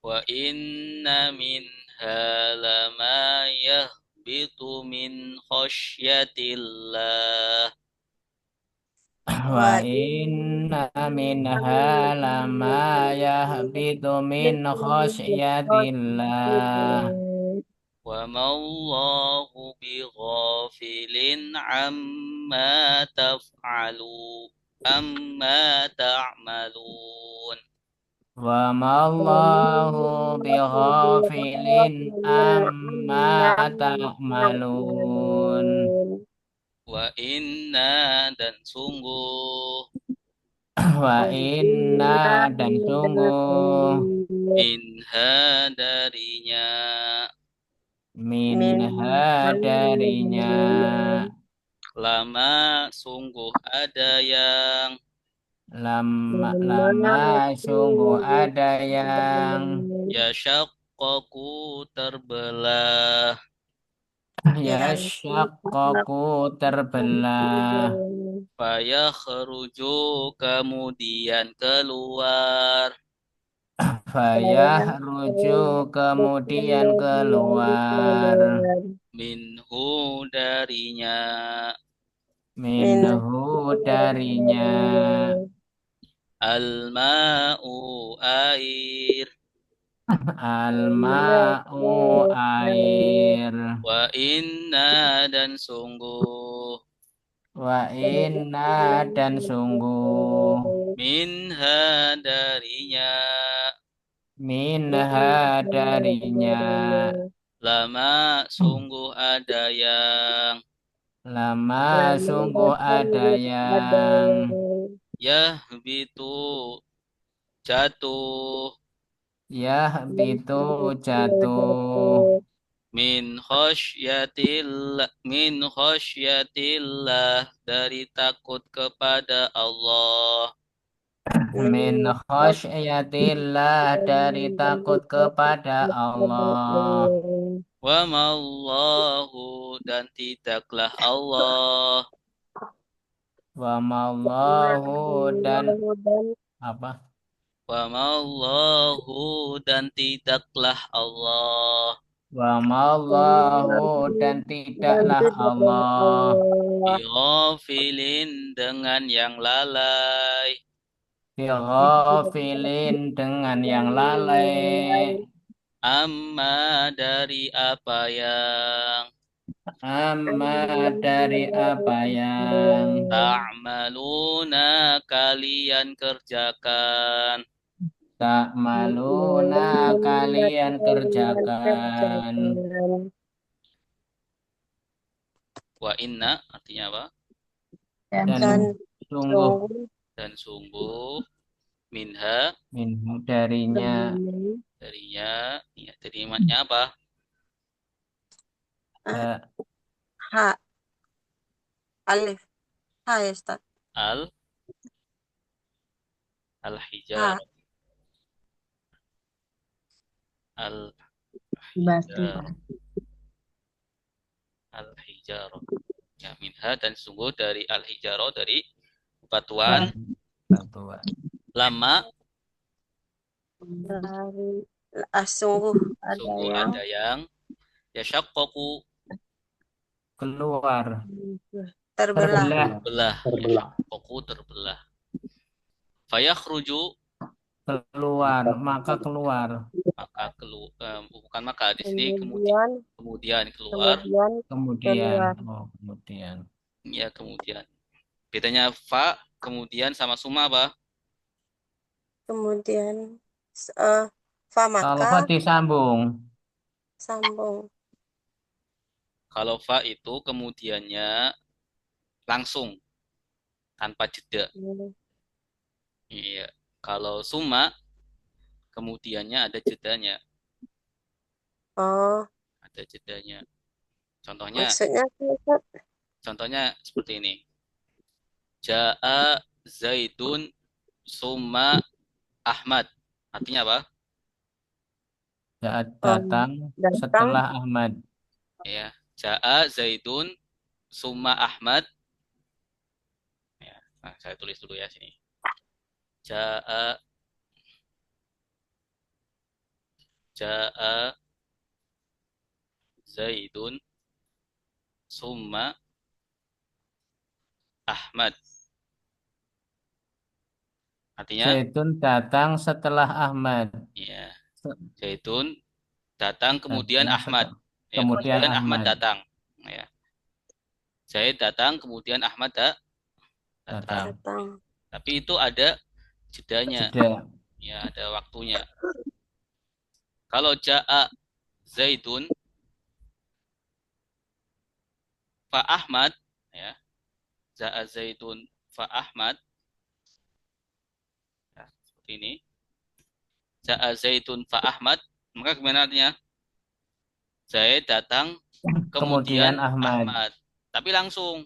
wa inna minha lama yahbitu min khasyatillah wa inna minha lama yahbitu min khasyatillah wa mallahu bighafilin amma ta'malun. wa mallahu bighafilin amma ta'malun Wa inna dan sungguh wa inna dan sungguh minha darinya minha darinya lama sungguh ada yang lama sungguh ada yang yashaqqaqu terbelah yashaqqaqu terbelah fayakhruju kemudian keluar fayahruju kemudian keluar minhu darinya minhu darinya al-ma'u air al-ma'u air wa inna dan sungguh wa inna dan sungguh minha darinya minha darinya lama sungguh ada yang lama sungguh ada yang yahbitu jatuh yahbitu jatuh min khasyatillah dari takut kepada Allah min khasyatillah dari takut kepada Allah wa mallahu dan tidaklah Allah wa mallahu dan apa wa mallahu dan tidaklah Allah wa mallahu dan tidaklah Allah bighafilin dengan yang lalai bighafilin dengan yang lalai amma dari apa yang amma dari apa yang ta'maluna kalian kerjakan tak maluna kalian kerjakan wa inna artinya apa Dan dan sungguh dan sungguh minha minhu darinya ya terimaknya apa ha alif ha ya Ustaz. al Ha hijar al batu. hijar ya minha dan sungguh dari al hijaro dari batuan lama dari sungguh ada yang yashaqqaqu keluar terbelah terbelah terbelah fayakhruju keluar maka keluar bukan maka di sini kemudian keluar kemudian oh kemudian ya kemudian Bedanya fa kemudian sama summa apa? Kemudian fa Kalau maka fa disambung. sambung. Kalau fa itu kemudiannya langsung tanpa jeda. Hmm. Iya. Kalau summa kemudiannya ada jedanya, Oh, ada jedanya. Contohnya, maksudnya tuh, Ustaz, contohnya seperti ini. Ja'a Zaidun summa Ahmad. Artinya apa? Saat um, datang datang setelah Ahmad. Ya, Ja'a Zaidun summa Ahmad. Ya, nah, saya tulis dulu ya sini. Ja'a Ja'a Zaidun summa Ahmad. Artinya, Zaitun datang setelah Ahmad. ya, Se- Zaidun datang kemudian Datang Ahmad. Ya, kemudian kemudian Ahmad Ahmad datang. Ya, Zaid datang kemudian Ahmad datang. datang. datang. Tapi itu ada jedanya, Jeda. ya ada waktunya. Kalau Ja'a Zaidun fa Ahmad, ya, Ja'a Zaidun fa Ahmad, ya, seperti ini. Ja'a Zaidun fa Ahmad, maka gimana artinya? Zaid datang Kemudian kemudian Ahmad. Ahmad, tapi langsung,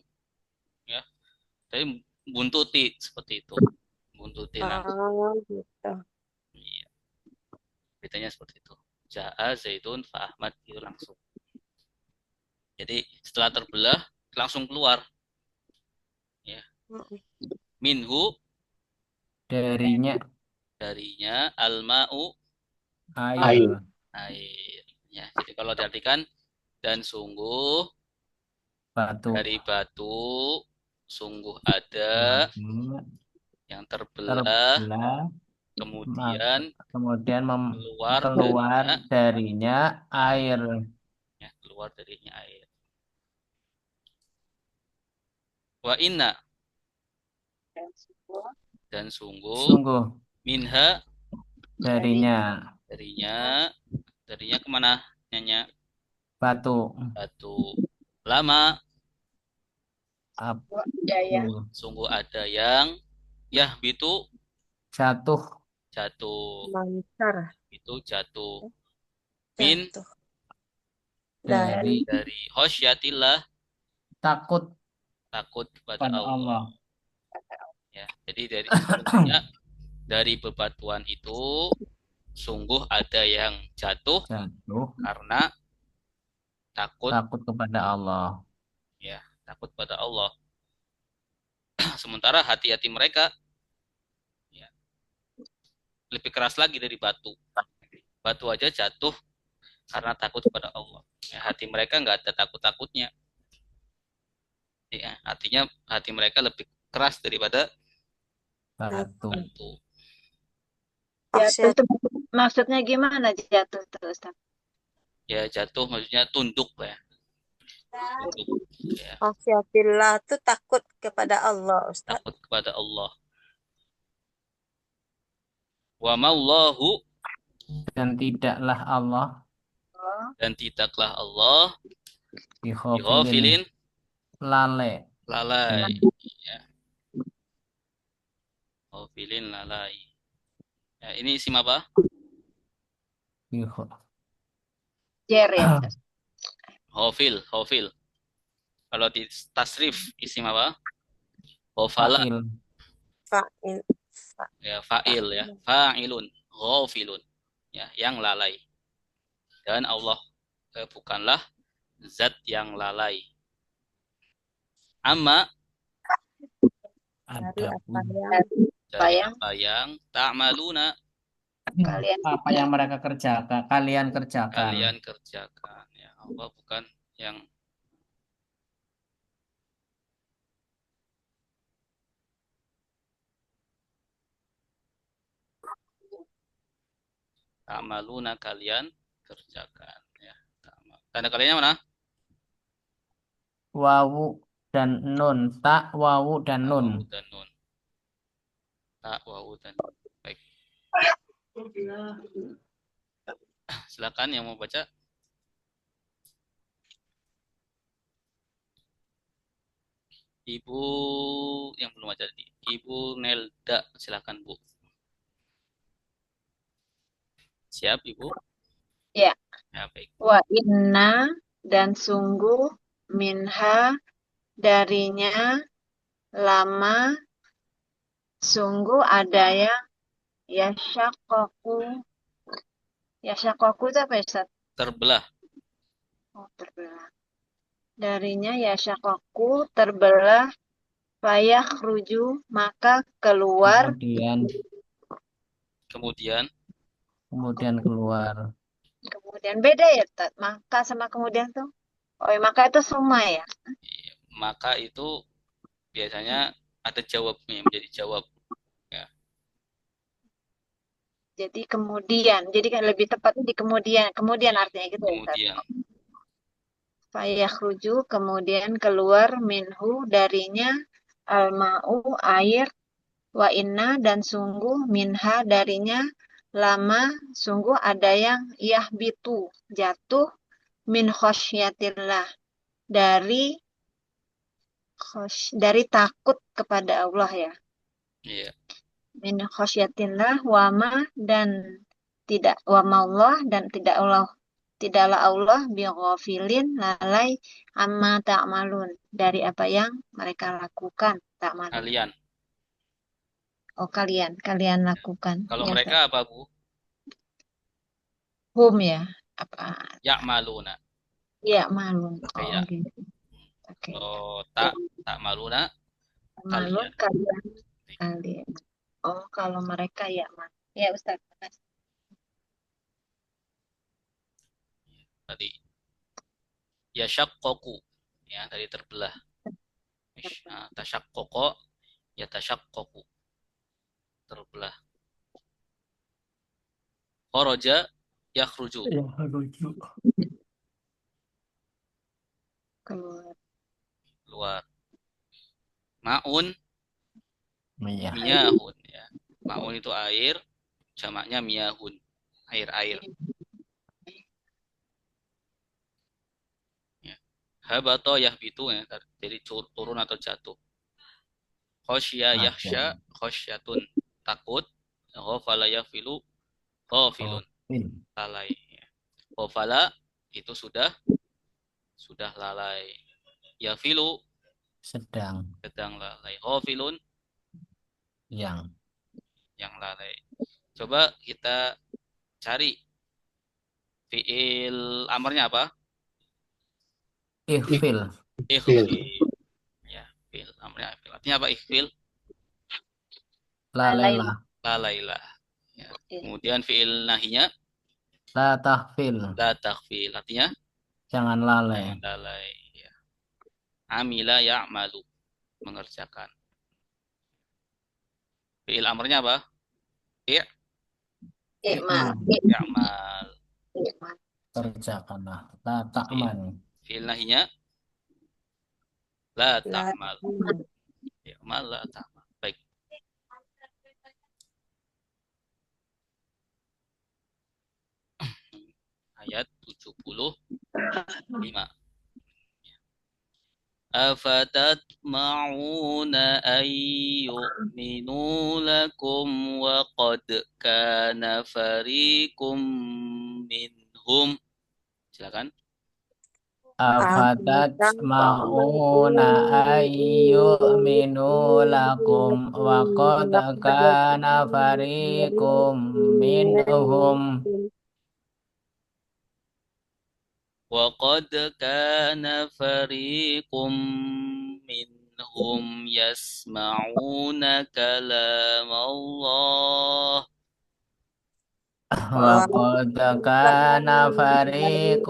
ya. Jadi buntuti seperti itu, buntuti langsung. Oh, gitu. Iya, bedanya seperti itu. Ja'a Zaidun fa Ahmad itu langsung. Jadi setelah terbelah langsung keluar, ya. Mm-mm. Minhu Darinya darinya al-ma'u air. air. Ya, jadi kalau diartikan dan sungguh Batu. dari batu sungguh ada Batu yang terbelah terbelah. kemudian Kemudian keluar keluar darinya darinya air. ya, keluar darinya air. Wa inna dan sungguh Sungguh minha darinya darinya darinya kemana nyanyi batu. batu lama Abu. sungguh ada yang ya itu Jatuh jatuh Lancar itu jatuh min jatuh dari dari khosyatillah takut takut kepada pada Allah, Allah. ya. Jadi dari sesungguhnya dari bebatuan itu sungguh ada yang jatuh Jatuh karena takut, takut kepada Allah. ya, takut pada Allah. Sementara hati-hati mereka, ya, lebih keras lagi dari batu. Batu aja jatuh karena takut kepada Allah. Ya, hati mereka nggak ada takut-takutnya. Ya, artinya hati mereka lebih keras daripada Batu. batu. Jatuh itu maksudnya gimana jatuh tuh Ustaz? Ya jatuh maksudnya tunduk lah ya. Tunduk, ya, khasyatillah tuh takut kepada Allah, Ustaz. takut kepada Allah. Wa mallahu Dan tidaklah Allah dan tidaklah Allah bighafilin bighafilin lalai. lalai, ya. Ghafilin lalai. Ya, ini isim apa? Bigha- Jer ya Ustaz. Ghafil, ghafil. Kalau di tasrif isim apa? Ghafala, Fa'il. Fa'il. ya, fa'il ya, fa'ilun, ghafilun. Ya, yang lalai. Dan Allah bukanlah zat yang lalai. Amma Dari apa Adapun yang dari apa yang ta'maluna Kalian apa yang mereka kerjakan, kalian kerjakan. kalian kerjakan, ya. Allah bukan yang ta'maluna kalian kerjakan, ya. Tanda kaliannya mana? Wawu dan nun. Tak, wawu, dan Ta, nun. wawu, dan nun. Ta, wawu, dan nun. Baik. Silakan yang mau baca. Ibu yang belum baca tadi. Ibu Nelda, silakan Bu. Siap Ibu? Ya. Ya, baik. Wa inna dan sungguh minha darinya lama sungguh ada yang yashaqqaqu. Yashaqqaqu itu apa ya, Ustaz? Terbelah. Oh, terbelah. Darinya yashaqqaqu terbelah fayakhruju maka keluar Kemudian kemudian kemudian beda ya, Ustaz? Maka sama kemudian tuh. Oh, ya, maka itu semua ya. maka itu biasanya ada jawabnya menjadi jawab. Ya. Jadi kemudian, jadi kan lebih tepatnya di kemudian artinya gitu ya, Ustaz. Kemudian Fayakhruju kemudian keluar minhu darinya al-ma'u air wa inna dan sungguh minha darinya lama sungguh ada yang yahbitu jatuh min khosyatillah dari dari takut kepada Allah ya. iya. Min khosyatillah wama dan tidak wama Allah dan tidaklah Allah bighafilin lalai amma ta'malun dari apa yang mereka lakukan ta'malun. Kalian. Oh kalian lakukan. Kalau Ya, mereka apa Bu? hum ya apa? Ya'maluna. Ya malun. Oh Iya. gitu. Oke. Kalau tak maluna Malun kalian. kalian. Oh kalau mereka ya mal. Ya Ustaz. Tadi yashaqqaqu ya tadi terbelah. Nah, tasyaqqaqa ya tasyaqqaqu terbelah. Kharaja yakhruju keluar. Ma'un miyahun ya. Ma'un itu air, jamaknya miyahun. Air-air. Ya. Habata yahbitu ya, jadi turun atau jatuh. Khosya yahsya khosyatun takut. Ghafala yafilu ghafilun lalai. Ghafala itu sudah lalai. Yafilu sedang lalai. Ghafilun yang lalai. Coba kita cari fiil amarnya apa? ihfil Ikhfil. Ya, fiil amarnya ikhfil. Artinya apa ikhfil? lalailah Lalailah. Ya. Kemudian fiil nahinya la tahfil la takhfil. Artinya jangan lalai. lalai. Ya. Amila ya'malu. Mengerjakan. Fiil amarnya apa? Ya'mal. Kerjakanlah la ta'man. Fiil nahinya la ta'mal. Ya'mal la ta'mal. Baik. Ayat 75. Afatatma'una an yu'minu lakum wa qad kana fariqum minhum. Silakan. Afatatma'una ayyu'minu lakum wa qad kana fariqum minhum وقد كان فريق منهم يسمعون كلام الله وقد كان فريق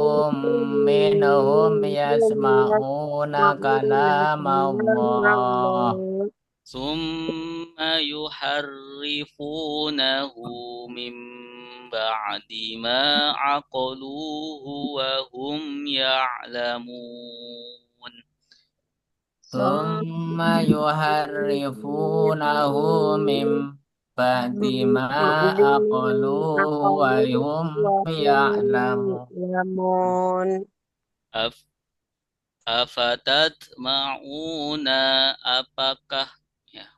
منهم يسمعون كلام الله ثم يحرفونه من بعد ما عقلوه وهم يعلمون Thumma yuharrifunahu mim ba'di ma aqaluhu wa hum ya'lamun. Namun Af afatat ma'una apakah ya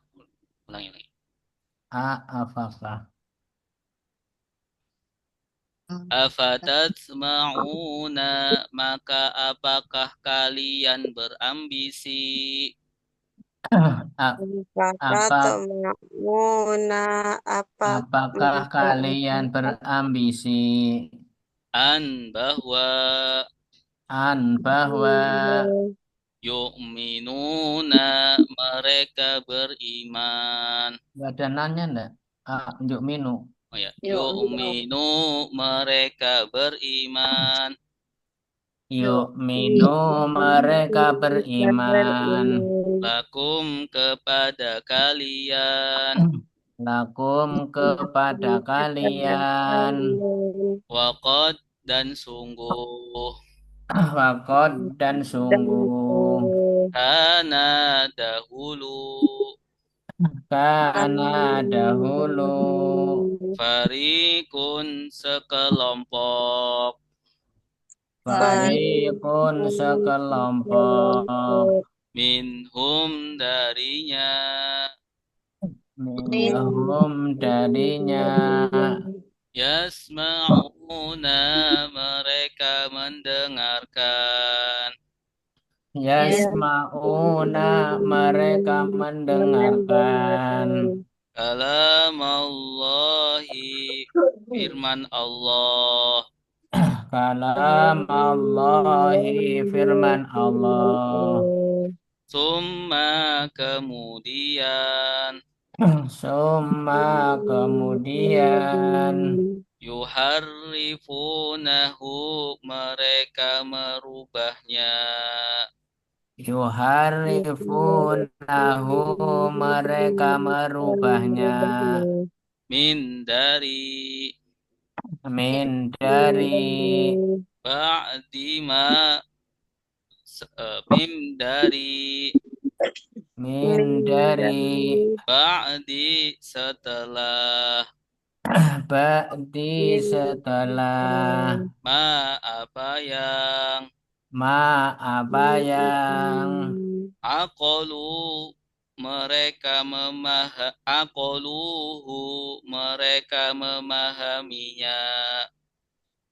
ulangi lagi. Apakah Afatat ma'una maka apakah kalian berambisi a- kata apa ma'una apa apakah kalian berambisi bahwa bahwa yu'minuna mereka beriman. ada nanya enggak? Yuk minu. Oh ya, Yuk, yu'minu mereka beriman. Yuk minu mereka beriman. Lakum kepada kalian. Lakum kepada kalian. Waqad dan sungguh. Wakot dan sungguh. Karena dahulu. Karena dahulu. Farikun sekelompok. Farikun sekelompok. Minhum darinya. Minhum darinya. Yasma'una mereka mendengarkan. Yasma'una mereka mendengarkan. Kalamallahi firman Allah. Kalam Allahi firman Allah. Summa kemudian. Summa kemudian. Yuharrifunahu mereka merubahnya. Yuharifunahu mereka merubahnya. Min dari ba'di ma min dari ba'di setelah Ba'di setelah apa yang aqalu mereka memahaminya.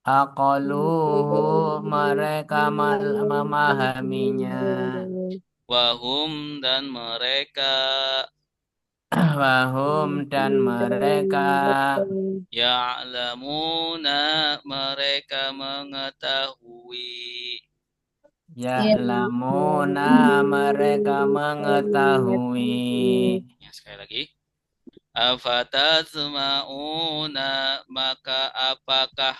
Aqaluhu mereka memahaminya. Wahum dan mereka ya'lamuna mereka mengetahui. Ya'lamuna mereka mengetahui. Ya, sekali lagi. Afatasma'una maka apakah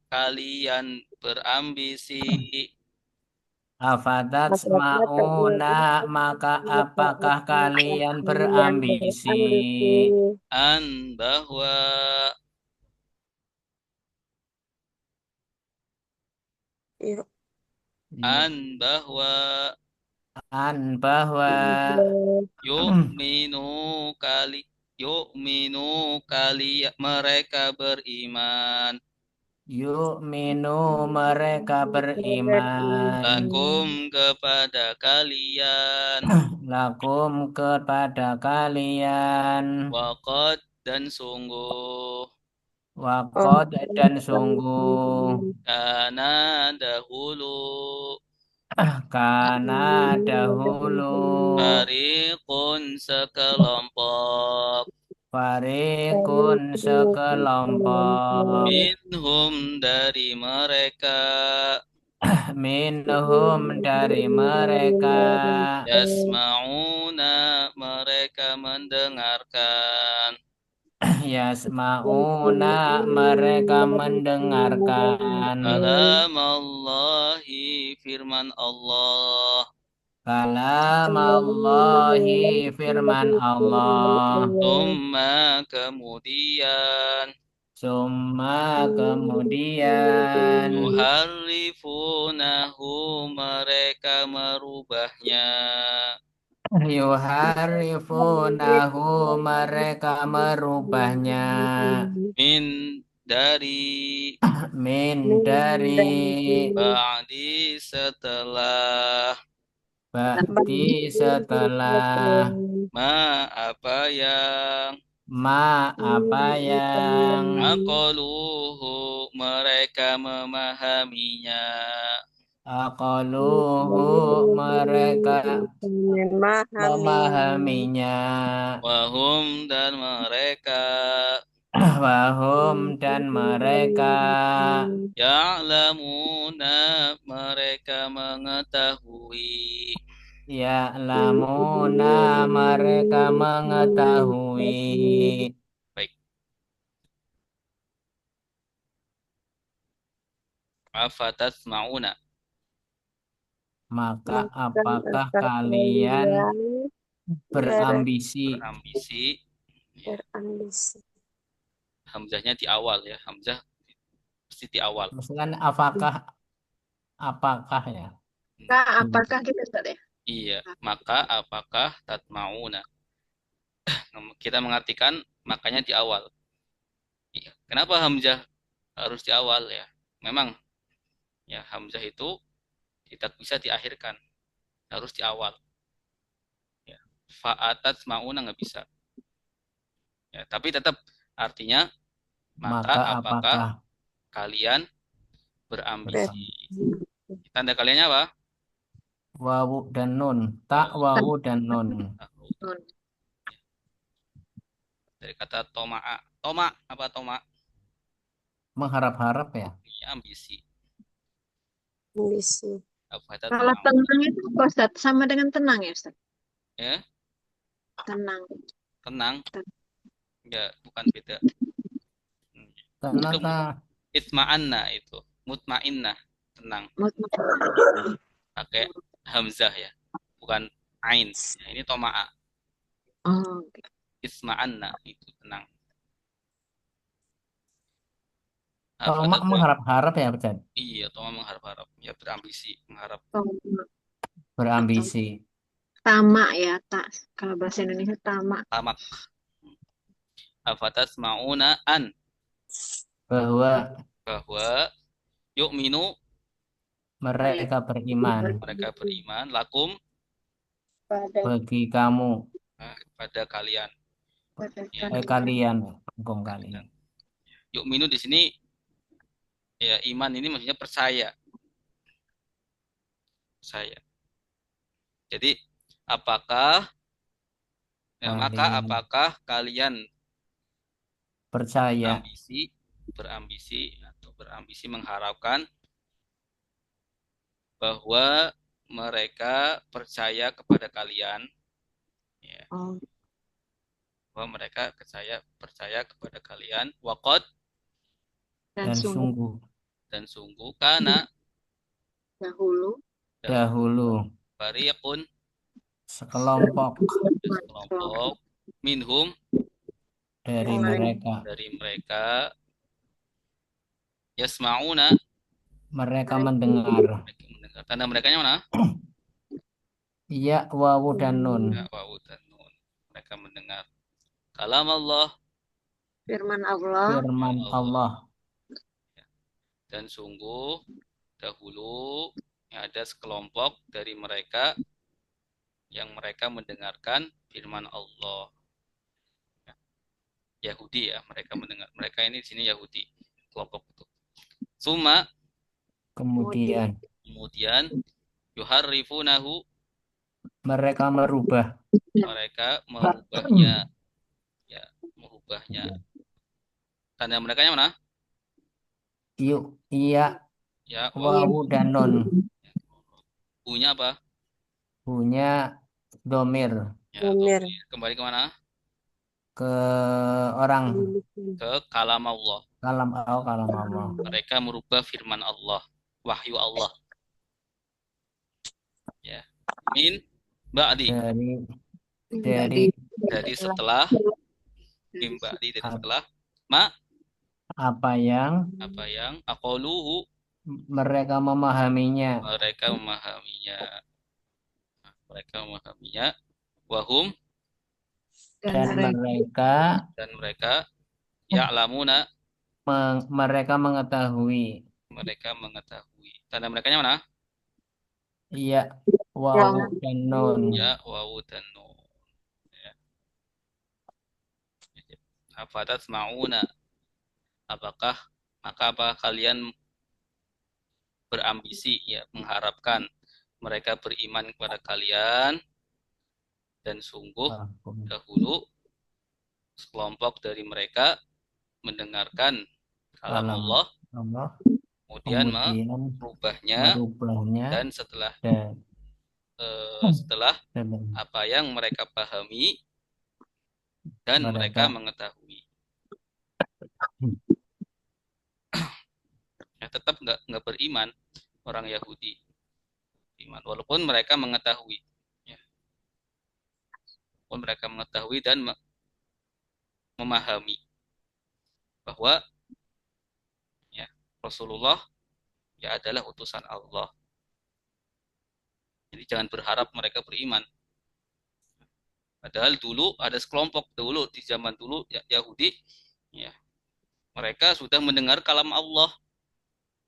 kalian berambisi Afatasma'una maka apakah kalian berambisi bahwa bahwa yu'minu kali mereka beriman. Yu'minu mereka beriman. Lakum kepada kalian. Waqad dan sungguh. Karena dahulu. Fariqun sekelompok. Minhum dari mereka. Yasma'una mereka mendengarkan. Yasma'una mereka mendengarkan. Kalamallahi firman Allah. Kalamallahi firman Allah. Summa kemudian Summa kemudian yuharrifunahu mereka merubahnya yuharifunahu mereka merubahnya min dari dari ba'di setelah ba'di setelah ma apa yang apa yang aqaluhu mereka memahaminya aqaluhu mereka memahaminya wahum dan mereka wahum dan mereka ya'lamuna mereka mengetahui ya'lamuna mereka mengetahui. baik afatasma'una Maka apakah kalian berambisi berambisi ya, berambisi. hamzahnya di awal ya hamzah mesti di awal misalkan apakah ya Kak, apakah kita Ustaz ya? iya maka apakah tatma'una kita mengartikan makanya di awal iya. Kenapa hamzah harus di awal ya memang ya hamzah itu tidak bisa diakhirkan harus di awal ya fa'atat mauna nggak bisa ya tapi tetap artinya maka apakah kalian berambisi tanda kaliannya apa wawu dan nun wawu dan nun dari kata toma apa toma mengharap-harap ya ya, ambisi Ambisi. afatat Kalau tenang itu apa Ustaz? Sama dengan tenang ya Ustaz? ya Tenang. tenang ya bukan beda karena itma'anna itu mutmainnah tenang pakai hamzah ya bukan ain ya, ini toma'a Oh, oke. isma'anna itu tenang Tomak mengharap-harap ya Ustaz? Iya Toma mengharap-harap ya berambisi mengharap berambisi Tamak ya, tak. Kalau bahasa Indonesia tamak. tamak afatas mauna an bahwa yu'minu mereka beriman lakum bagi kamu pada kalian ya. Kalian hukum kalian Yu'minu di sini ya iman ini maksudnya percaya jadi apakah ya, maka apakah kalian percaya berambisi mengharapkan bahwa mereka percaya kepada kalian ya. Bahwa mereka percaya kepada kalian waqad dan sungguh karena dahulu fariqun sekelompok minhum dari mereka yasma'una mereka mendengar tanda merekanya mana iya wawu dan nun ya, wawu dan nun mereka mendengar kalam Allah firman Allah dan sungguh dahulu ada sekelompok dari mereka yang mereka mendengarkan firman Allah Yahudi ya mereka ini di sini Yahudi kelompok itu summa kemudian yuharrifunahu mereka merubahnya tanda merekanya mana iya ya wawu dan nun punya apa punya domir ya, kembali ke mana ke orang ke kalam Allah kalam Allah mereka merubah firman Allah wahyu Allah ya min ba'di dari setelah min ba'di dari setelah ma apa yang aqaluhu mereka memahaminya mereka memahaminya wahum Dan dan mereka mereka ya'lamuna mereka mengetahui. tanda merekanya mana? Iya, wawu dan nun. Ya wawu dan nun. Ya. Afatasma'una apakah kalian berambisi ya mengharapkan mereka beriman kepada kalian dan sungguh dahulu sekelompok dari mereka mendengarkan kalam Kalam Allah Allah, kemudian kemudian merubahnya merubahnya dan setelah dan apa yang mereka pahami dan mereka mengetahui ya, tetap nggak beriman orang Yahudi iman walaupun mereka mengetahui ya. Walaupun mereka mengetahui dan memahami bahwa ya Rasulullah ya adalah utusan Allah. Jadi jangan berharap mereka beriman. Padahal dulu ada sekelompok dulu di zaman dulu ya, Yahudi ya mereka sudah mendengar kalam Allah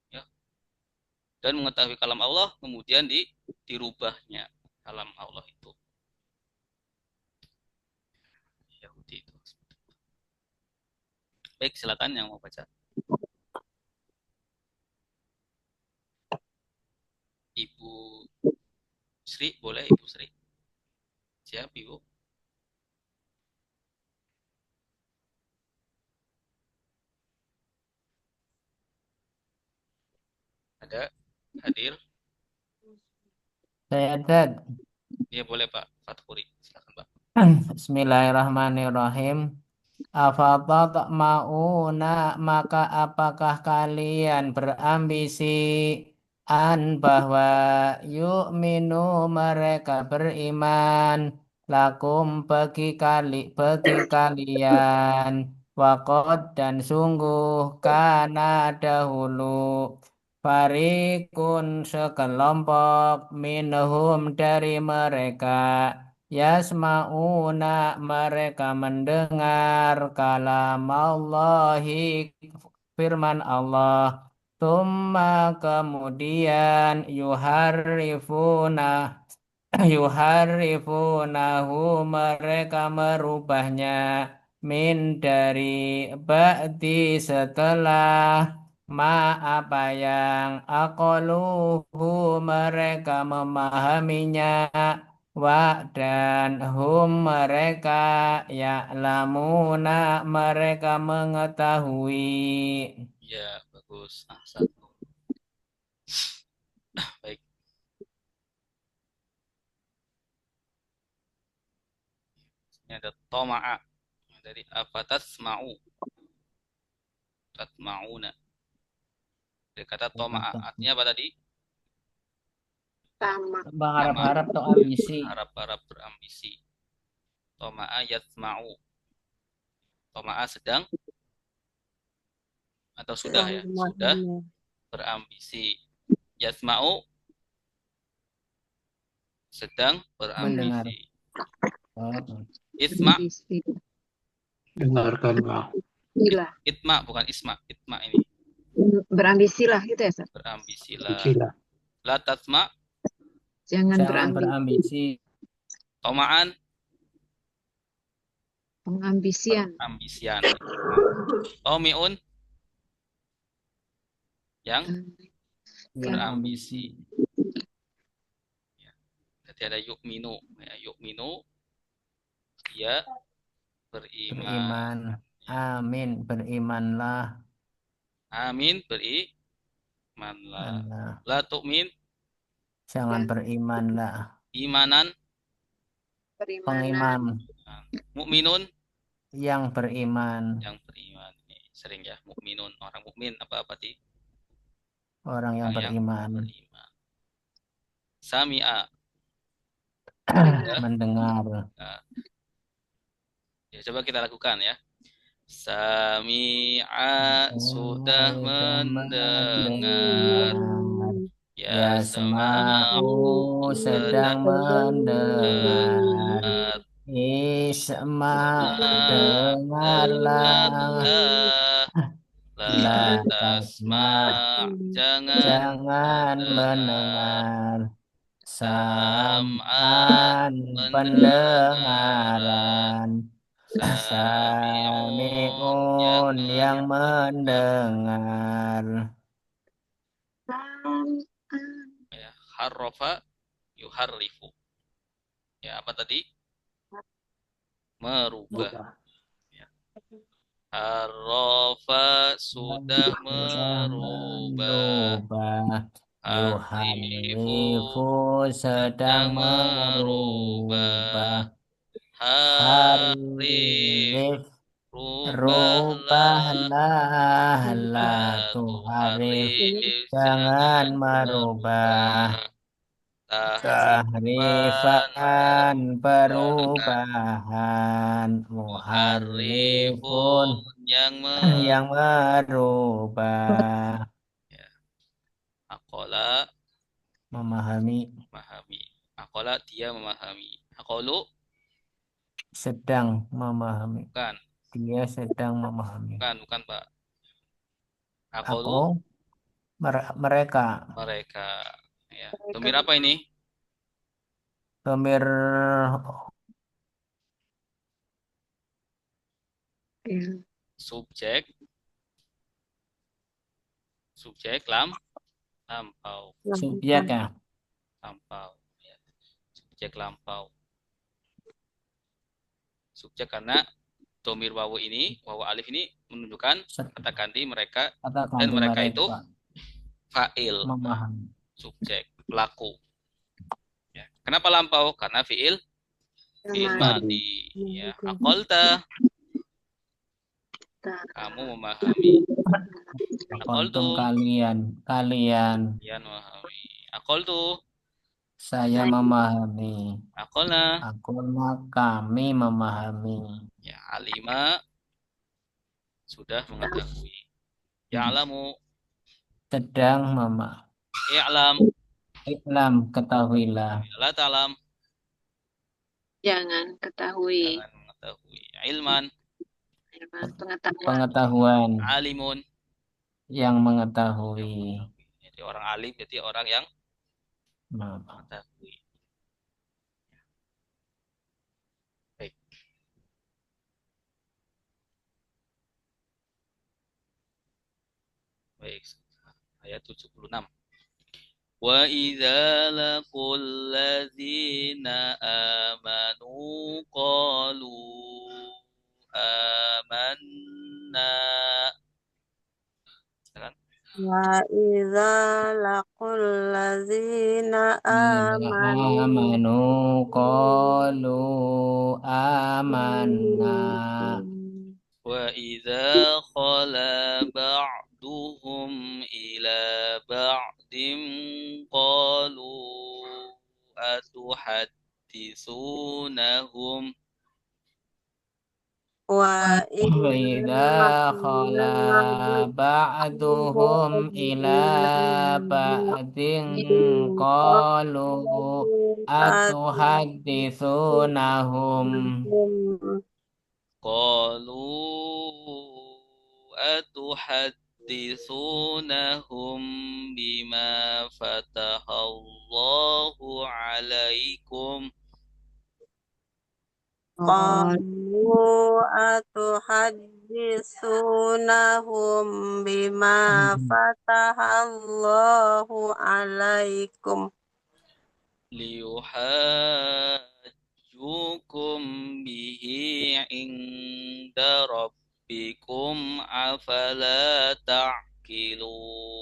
ya dan mengetahui kalam Allah kemudian dirubahnya kalam Allah itu. Yahudi itu. Baik, silakan yang mau baca. Ibu Sri, boleh Ibu Sri? Siap, Ibu? Ada? Hadir? saya ada. Ya, boleh Pak Fathuri. Silakan Pak. Bismillahirrahmanirrahim. Afatatma'una maka apakah kalian berambisi bahwa yu'minu mereka beriman lakum bagi kalian waqad dan sungguh kana dahulu farikun sekelompok minhum dari mereka yasma'una mereka mendengar kalam Allahi firman Allah. Tumma kemudian yuharifunahu mereka merubahnya min dari ba'di setelah apa yang aqaluhu mereka memahaminya dan mereka ya'lamuna mereka mengetahui. Ya, bagus. Satu. Baik. Ini ada toma'a dari afatasma'u. Tatma'una. Dari kata toma'a. Artinya apa tadi? Berharap-harap atau ambisi. Harap-harap berambisi. Toma'a yatma'u. Toma'a sedang atau sudah ya? Sudah berambisi. Yatma'u sedang berambisi. Itma Dengarkanlah. Itma bukan isma. Itma ini. Berambisilah gitu ya, Ustaz. Berambisilah. La tatma Jangan berambisi. Toma'an Pengambisian. Tomi'un yang berambisi. Ya. Jadi ada yu'minu. Ya, yu'minu dia beriman. Amin, berimanlah. Amin, berimanlah. La tu'min jangan berimanlah. Imanan pengiman. Mukminun yang beriman. Ini sering ya, mukminun orang mukmin apa sih? Orang yang beriman. Sami'a mendengar. Nah, ya, coba kita lakukan ya. Sami'a sudah mendengar. Yasma'u Yasma'u sedang sedang mendengar. mendengar. Isma' dengarlah. Dengarlah. La La tasma' tasma' jangan jangan mendengar. mendengar. Sam'an Sam'an pendengaran. pendengaran. Sami'un yang Sami'un yang mendengar. mendengar. Ya, harrofa yuharrifu. Ya, apa tadi? Merubah. Berubah. Ya. Harrofa sudah Sudah merubah. merubah. Harifu Yuharrifu sedang sedang merubah. merubah. Harif Harif rubahlah. rubahlah la La tuharif. tuharif Jangan jangan merubah. merubah. Tahrifan Tahrifan perubahan. perubahan. Muharrifun Muharrifun yang yang merubah. ya. Akola Memahami memahami. Akola dia memahami. Akolu sedang memahami. bukan, Dia sedang memahami. bukan Pak. Aku, Akolu mereka. mereka. Ya. Domir apa ini? Domir Subjek, lampau, subjek ya. lampau. Ya. Subjek lampau. Subjek karena domir wawu ini, wawu alif ini menunjukkan kata ganti mereka Kata dan ganti mereka itu mereka fa'il, memahami. subjek, pelaku. Ya. Kenapa lampau? Karena fi'il madi. Ya. Akolta, kamu memahami. Akoltum Akoltu, kalian kalian memahami. Akoltu, saya memahami. akolna. Akulna kami memahami. Ya, alima sudah mengetahui. Ya'lamu, Sedang i'lam, iklam ketahuilah. la ta'lam, Jangan ketahui. jangan mengetahui. Ilman, Pengetahuan. Pengetahuan alimun. yang mengetahui. Jadi orang alim, jadi orang yang Nah, mengetahui. Baik. Baik. Ayat 76. Wa idza laqul ladzina amanu qalu amanna. Silakan. وإذا لقوا الذين آمنوا amanu qalu amanna. Wa idza khala ba'duhum ila ba'dim qalu atuhadditsunahum وإذا خلا بعضهم إلى بعض قالوا أتحدثونهم qalu atuhadditsunahum bima fatahallahu alaikum قالوا أتحدثونهم بما فتح الله عليكم liyuhajjukum bihi inda rabbikum afala ta'qilun.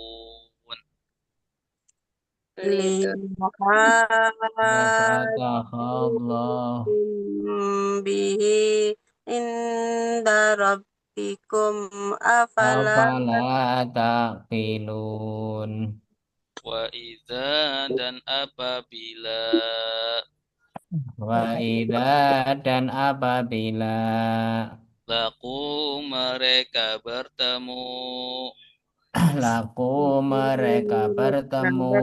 Fatahullah به عند ربكم أفلا afala taqilun. Wa idza dan apabila Wa idza dan apabila laku mereka bertemu. Laku mereka bertemu.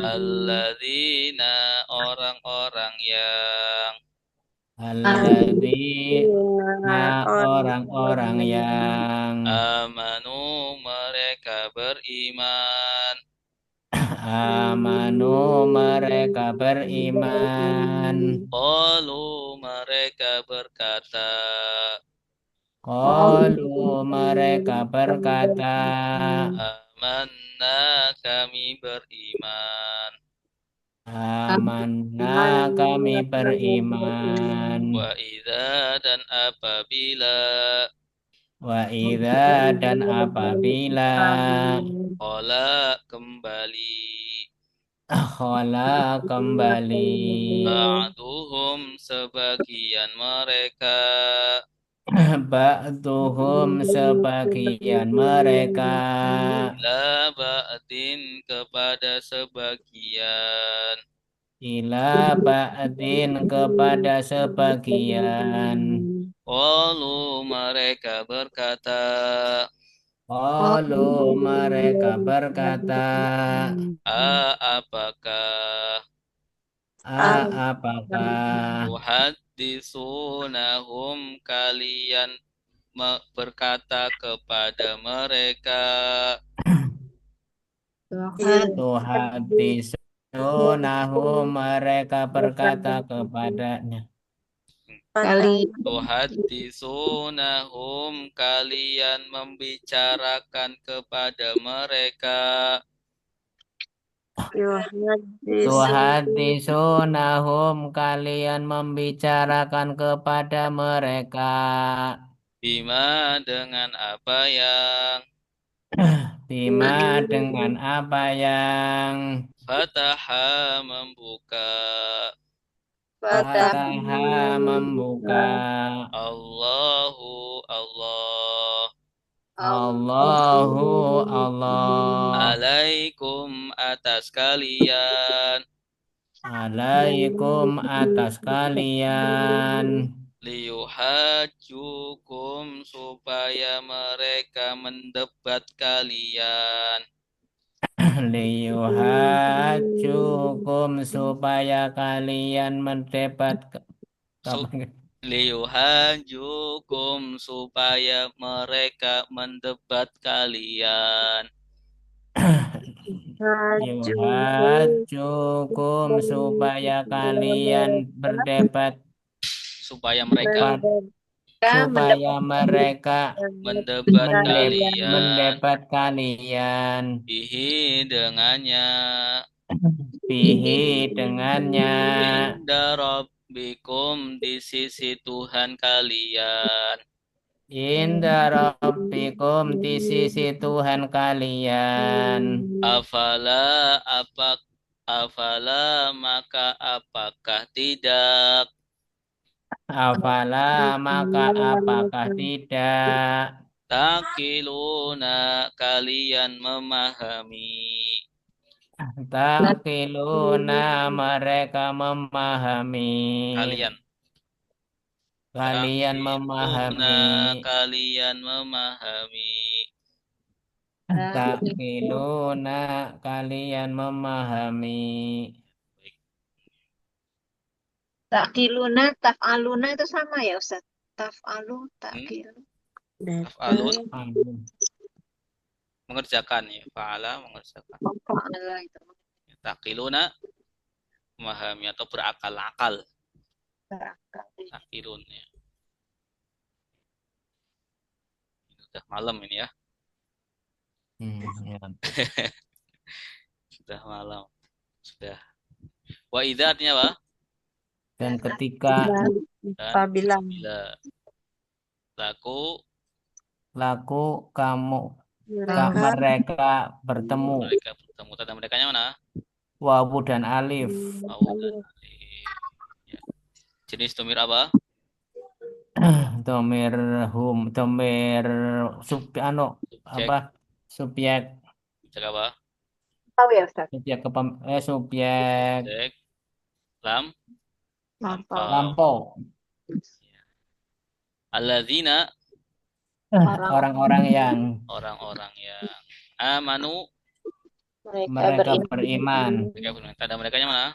Alladzina orang-orang yang Alladzina orang-orang yang amanu mereka beriman. amanu mereka beriman. Qalu mereka berkata. Qalu mereka berkata, Amanna kami beriman. amanna kami beriman. Wa idza dan apabila Wa idza dan apabila qala kembali khala kembali ba'duhum sebagian mereka ba'duhum sebagian mereka ila ba'din kepada sebagian. ila ba'din kepada sebagian. Qalu mereka berkata. Qalu mereka berkata, Apakah apakah tuhaddisunahum kalian berkata kepada mereka. tuhaddisunahum mereka berkata kepadanya. Tuhaddisunahum kalian membicarakan kepada mereka. Tuhaddisunahum kalian membicarakan kepada mereka. Bima dengan apa yang Bima dengan apa yang fataha membuka. Fataha membuka. Allahu Allah. Allahu Allah. Alaikum atas kalian. Alaikum atas kalian. Liyuhajjukum supaya mereka mendebat kalian. Liyuhajjukum supaya kalian mendebat. Liyuhajjukum supaya mereka mendebat kalian. Liyuhajjukum supaya kalian berdebat. Supaya mereka mendebat kalian. Bihi dengannya. Bihi dengannya. Inda rabbikum di sisi Tuhan kalian. Inda rabbikum di sisi Tuhan kalian. Afala maka apakah tidak. Afala maka apakah tidak. Takiluna kalian memahami. Takiluna mereka memahami. Kalian memahami. Kalian memahami. Takiluna kalian memahami. Takiluna, taf'aluna itu sama ya Ustaz? Taf'alu, takilu. Taf'alun mengerjakan ya. Fa'ala mengerjakan. Fa'ala itu. Takiluna memahami atau berakal-akal. Berakal. Takilun ya. Sudah malam ini ya. Ya. Sudah malam. Sudah. Wa idza artinya apa? Dan ketika Apabila laku kamu mereka bertemu. Mereka bertemu. Tanda merekanya mana? Wawu dan alif. Wawu dan alif. Ya. Jenis domir apa? Domir subjek apa? Subjek. Subjek apa? Tahu ya Ustaz? Subjek subjek Subjek lampau. alladzina Orang-orang yang orang-orang yang amanu mereka beriman. mereka beriman. Tanda mereka nya mana?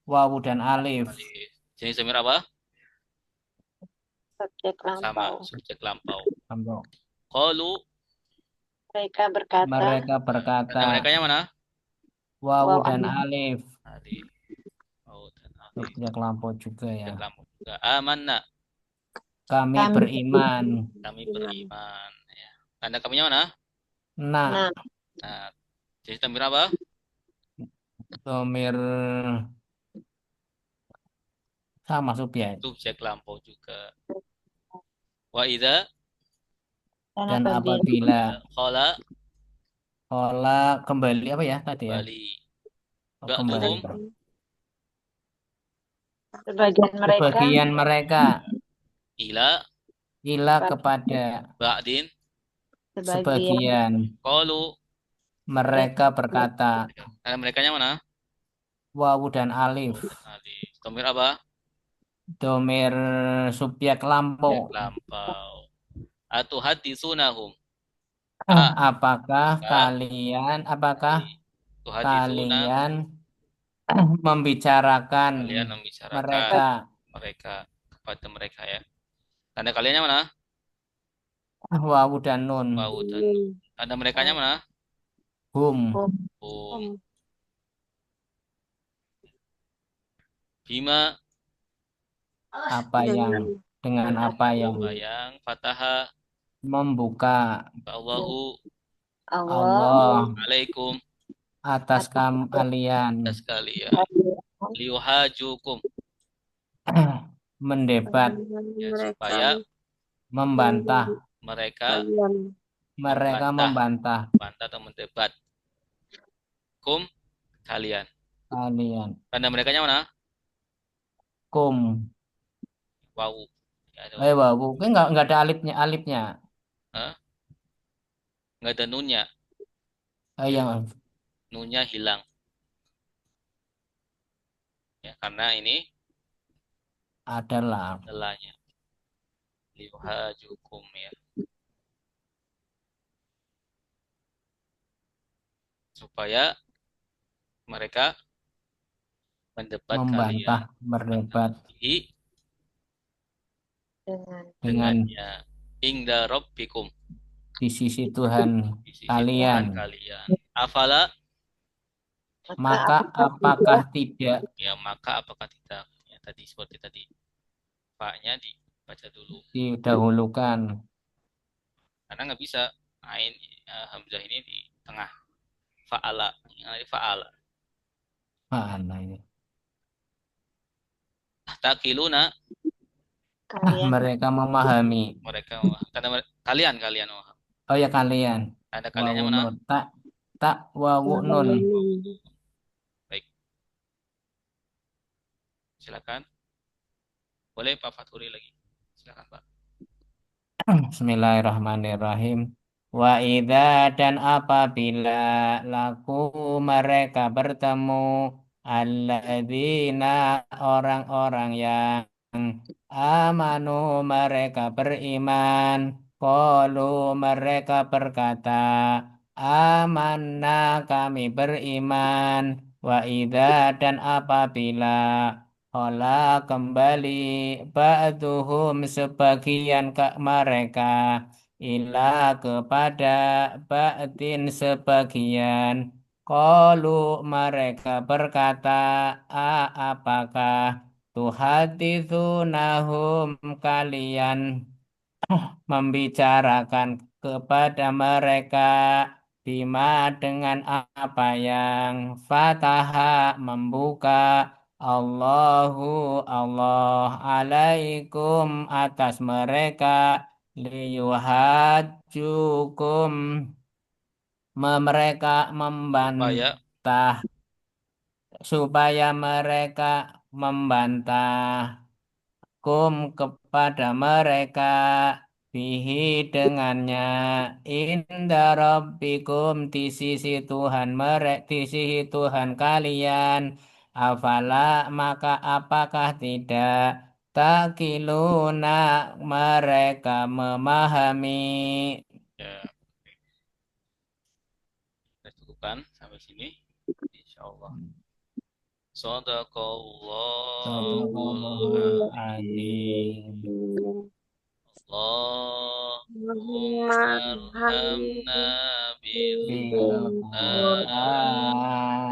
Wawu dan alif. Alif. Jenis zamir apa? Subjek Sama, lampau. subjek lampau. Lampau. Qalu Mereka berkata, Mereka tanda berkata mereka nya mana? wawu Wawu dan alif. alif. Alif. Oh, dan alif. Subjek lampau juga ya. Subjek lampau juga. Amanna, Kami Kami beriman. kami beriman. Ya. Tanda kaminya mana? Nah, Nah, Nah, jenis zamir apa? domir sama subjek. Subjek lampau juga. Wa idza Dan apabila khala olah kembali apa ya tadi ya? bali. Oh, kembali. Ba'duhum sebagian mereka Sebagian mereka ila ila kepada ba'din sebagian sebagian qalu. mereka berkata Tanda mereka nya mana? wawu dan alif. Alif. Domir apa? Domir subjek lampau. Subjek lampau. Atuhaditsunahum. Apakah kalian Tuhaditsuna membicarakan kalian membicarakan mereka kepada mereka ya. Tanda kaliannya mana? wawu dan nun. Wawu dan nun. Tanda mereka nya mana? Hum Hum. Bima apa yang dengan apa yang bayang fataha membuka Allahu Allah Allah alaikum atas kalian sekalian liuhajukum mendebat ya, supaya membantah mereka membantah bantah atau mendebat kalian. Tanda mereka nya mana? kum Wawu. Ya, ada wawu kan nggak ada alifnya Hah? Nggak ada nunnya. yang Nunnya hilang. Ya, karena ini adalah lelahnya. Liuhajukum ya. Supaya mereka mendebat membantah kalian. berdebat Dengannya ingda rabbikum di sisi Tuhan di sisi kalian. Tuhan kalian. Afala Maka apakah tidak ya maka apakah tidak ya, tadi seperti tadi Pak-nya dibaca dulu didahulukan karena nggak bisa ain hamzah ini di tengah fa'ala fa'ala mana ini? takiluna Mereka memahami. mereka tanda kalian Oh ya kalian. ada kaliannya Wawu mana? nun. Tak wawu nun. Baik, silakan. Boleh Pak Fathuri lagi, silakan Pak. Bismillahirrahmanirrahim. Wa idza dan apabila laku mereka bertemu alladzina orang-orang yang amanu mereka beriman qalu mereka berkata amanna kami beriman wa idza dan apabila Ola kembali ba'duhum sebagian mereka ila kepada ba'din sebagian. Qalu mereka berkata, apakah tuhaditsunahum kalian membicarakan kepada mereka bima dengan apa yang fataha membuka Allah alaikum atas mereka liyuhajjukum mereka membantah supaya mereka membantah kepada mereka bihi dengannya inda rabbikum di sisi Tuhan di sisi Tuhan kalian afala maka apakah tidak Takiluna, mereka memahami. Ya, kita cukupkan sampai sini. Insyaallah. Sadaqallahul Sadaqallahul azim. Allahumma arhamna bil Bil Qur'an. Qur'an.